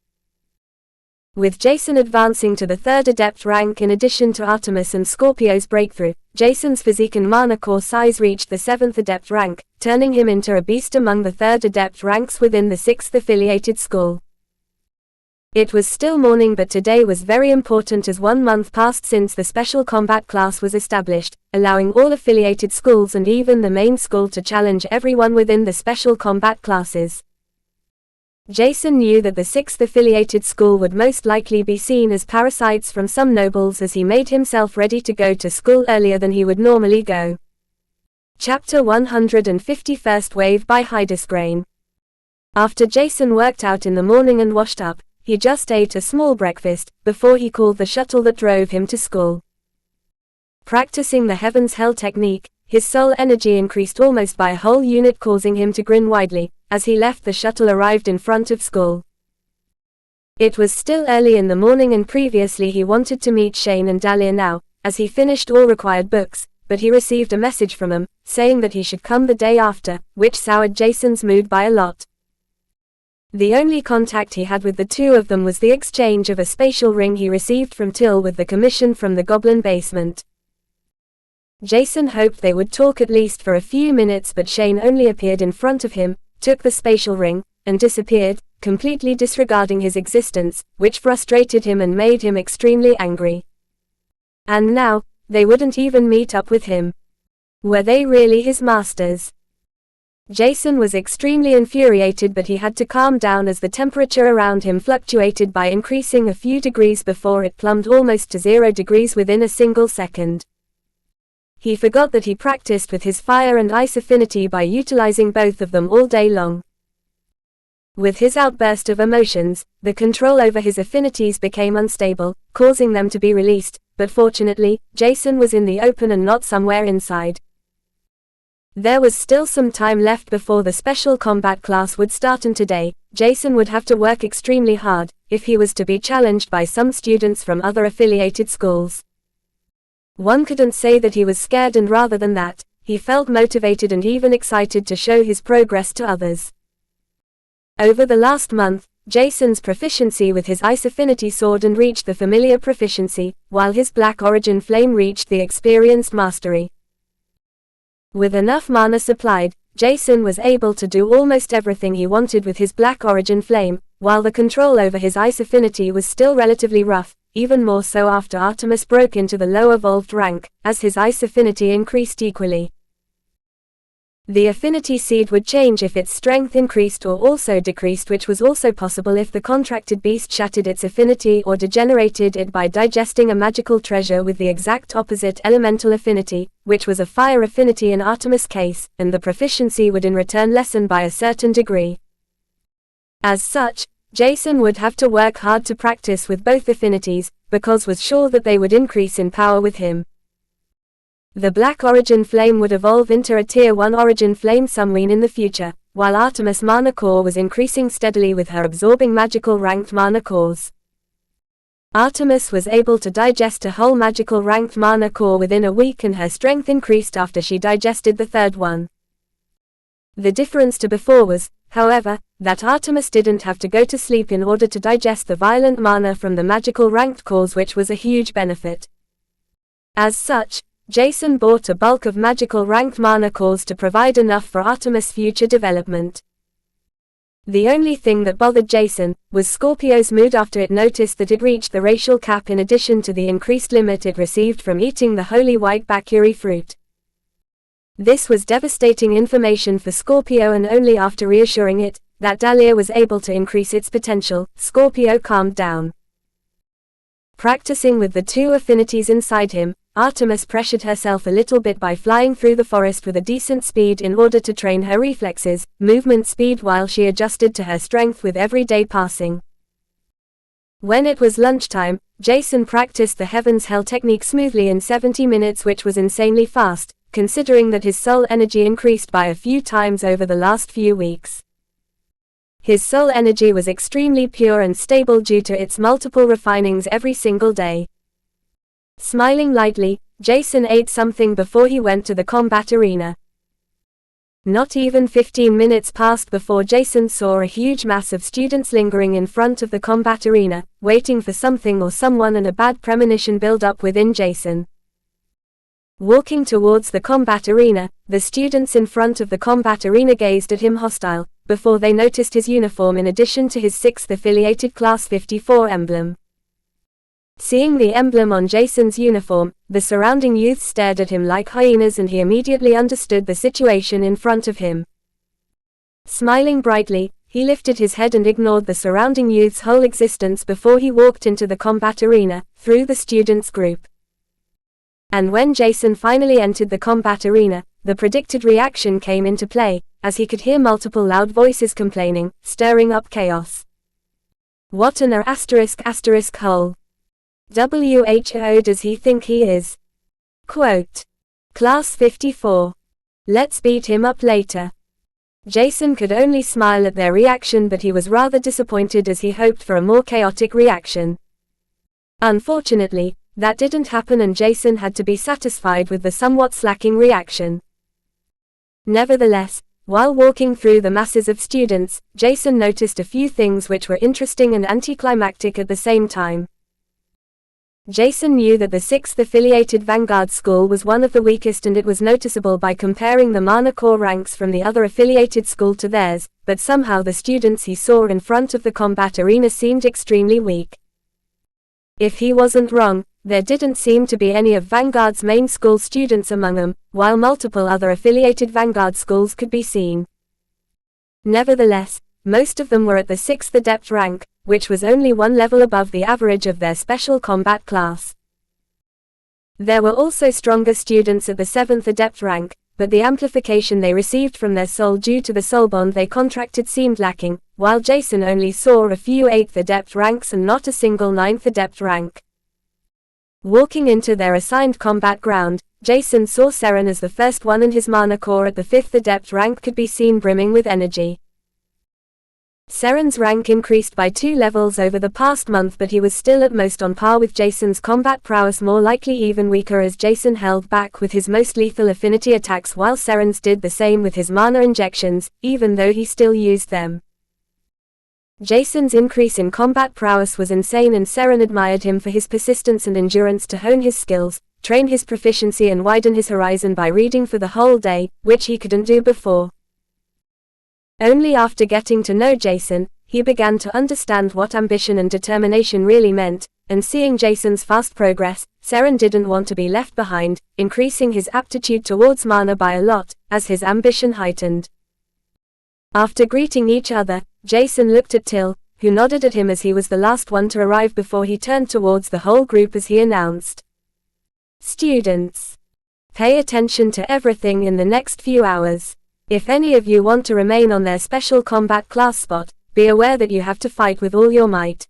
With Jacen advancing to the 3rd adept rank in addition to Artemis and Scorpio's breakthrough, Jacen's physique and mana core size reached the 7th adept rank, turning him into a beast among the 3rd adept ranks within the 6th affiliated school. It was still morning, but today was very important as 1 month passed since the special combat class was established, allowing all affiliated schools and even the main school to challenge everyone within the special combat classes. Jason knew that the 6th affiliated school would most likely be seen as parasites from some nobles, as he made himself ready to go to school earlier than he would normally go. Chapter 150 First Wave by Hydesgrain. After Jason worked out in the morning and washed up, he just ate a small breakfast before he called the shuttle that drove him to school. Practicing the Heaven's Hell technique, his soul energy increased almost by a whole unit, causing him to grin widely. As he left, the shuttle arrived in front of school. It was still early in the morning, and previously he wanted to meet Shane and Dahlia now, as he finished all required books, but he received a message from him, saying that he should come the day after, which soured Jason's mood by a lot. The only contact he had with the two of them was the exchange of a spatial ring he received from Till with the commission from the Goblin basement. Jason hoped they would talk at least for a few minutes, but Shane only appeared in front of him, took the spatial ring, and disappeared, completely disregarding his existence, which frustrated him and made him extremely angry. And now, they wouldn't even meet up with him. Were they really his masters? Jason was extremely infuriated, but he had to calm down as the temperature around him fluctuated by increasing a few degrees before it plumbed almost to 0 degrees within a single second. He forgot that he practiced with his fire and ice affinity by utilizing both of them all day long. With his outburst of emotions, the control over his affinities became unstable, causing them to be released, but fortunately, Jason was in the open and not somewhere inside. There was still some time left before the special combat class would start, and today, Jason would have to work extremely hard, if he was to be challenged by some students from other affiliated schools. One couldn't say that he was scared, and rather than that, he felt motivated and even excited to show his progress to others. Over the last month, Jason's proficiency with his ice affinity sword and reached the familiar proficiency, while his black origin flame reached the experienced mastery. With enough mana supplied, Jason was able to do almost everything he wanted with his black origin flame, while the control over his ice affinity was still relatively rough, even more so after Artemis broke into the low evolved rank, as his ice affinity increased equally. The affinity seed would change if its strength increased or also decreased, which was also possible if the contracted beast shattered its affinity or degenerated it by digesting a magical treasure with the exact opposite elemental affinity, which was a fire affinity in Artemis' case, and the proficiency would in return lessen by a certain degree. As such, Jason would have to work hard to practice with both affinities, because was sure that they would increase in power with him. The Black Origin Flame would evolve into a Tier 1 Origin Flame submarine in the future, while Artemis' Mana Core was increasing steadily with her absorbing magical ranked Mana Cores. Artemis was able to digest a whole magical ranked Mana Core within a week, and her strength increased after she digested the third one. The difference to before was, however, that Artemis didn't have to go to sleep in order to digest the violent mana from the magical ranked cores, which was a huge benefit. As such, Jason bought a bulk of magical ranked mana cores to provide enough for Artemis' future development. The only thing that bothered Jason was Scorpio's mood after it noticed that it reached the racial cap, in addition to the increased limit it received from eating the holy white bakuri fruit. This was devastating information for Scorpio, and only after reassuring it that Dahlia was able to increase its potential, Scorpio calmed down. Practicing with the two affinities inside him, Artemis pressured herself a little bit by flying through the forest with a decent speed in order to train her reflexes, movement speed, while she adjusted to her strength with every day passing. When it was lunchtime, Jason practiced the Heaven's Hell technique smoothly in 70 minutes, which was insanely fast, considering that his soul energy increased by a few times over the last few weeks. His soul energy was extremely pure and stable due to its multiple refinings every single day. Smiling lightly, Jason ate something before he went to the combat arena. Not even 15 minutes passed before Jason saw a huge mass of students lingering in front of the combat arena, waiting for something or someone, and a bad premonition built up within Jason. Walking towards the combat arena, the students in front of the combat arena gazed at him hostile, before they noticed his uniform in addition to his 6th affiliated Class 54 emblem. Seeing the emblem on Jason's uniform, the surrounding youths stared at him like hyenas, and he immediately understood the situation in front of him. Smiling brightly, he lifted his head and ignored the surrounding youth's whole existence before he walked into the combat arena, through the students' group. And when Jason finally entered the combat arena, the predicted reaction came into play, as he could hear multiple loud voices complaining, stirring up chaos. What an hole. WHO does he think he is? Quote. Class 54. Let's beat him up later. Jason could only smile at their reaction, but he was rather disappointed as he hoped for a more chaotic reaction. Unfortunately, that didn't happen and Jason had to be satisfied with the somewhat slacking reaction. Nevertheless, while walking through the masses of students, Jason noticed a few things which were interesting and anticlimactic at the same time. Jason knew that the 6th affiliated Vanguard school was one of the weakest, and it was noticeable by comparing the Mana Corps ranks from the other affiliated school to theirs, but somehow the students he saw in front of the combat arena seemed extremely weak. If he wasn't wrong, there didn't seem to be any of Vanguard's main school students among them, while multiple other affiliated Vanguard schools could be seen. Nevertheless, most of them were at the 6th Adept rank, which was only one level above the average of their special combat class. There were also stronger students at the 7th Adept rank, but the amplification they received from their soul due to the soul bond they contracted seemed lacking, while Jason only saw a few 8th Adept ranks and not a single 9th Adept rank. Walking into their assigned combat ground, Jason saw Seren as the first one, and his Mana Corps at the 5th Adept rank could be seen brimming with energy. Seren's rank increased by 2 levels over the past month, but he was still at most on par with Jason's combat prowess, more likely even weaker, as Jason held back with his most lethal affinity attacks while Seren's did the same with his mana injections, even though he still used them. Jason's increase in combat prowess was insane, and Seren admired him for his persistence and endurance to hone his skills, train his proficiency and widen his horizon by reading for the whole day, which he couldn't do before. Only after getting to know Jason, he began to understand what ambition and determination really meant, and seeing Jason's fast progress, Seren didn't want to be left behind, increasing his aptitude towards mana by a lot, as his ambition heightened. After greeting each other, Jason looked at Till, who nodded at him as he was the last one to arrive before he turned towards the whole group as he announced. Students, pay attention to everything in the next few hours. If any of you want to remain on their special combat class spot, be aware that you have to fight with all your might.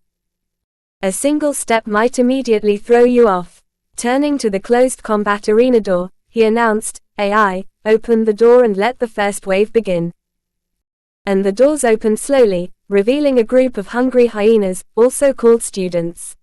A single step might immediately throw you off. Turning to the closed combat arena door, he announced, "AI, open the door and let the first wave begin." And the doors opened slowly, revealing a group of hungry hyenas, also called students.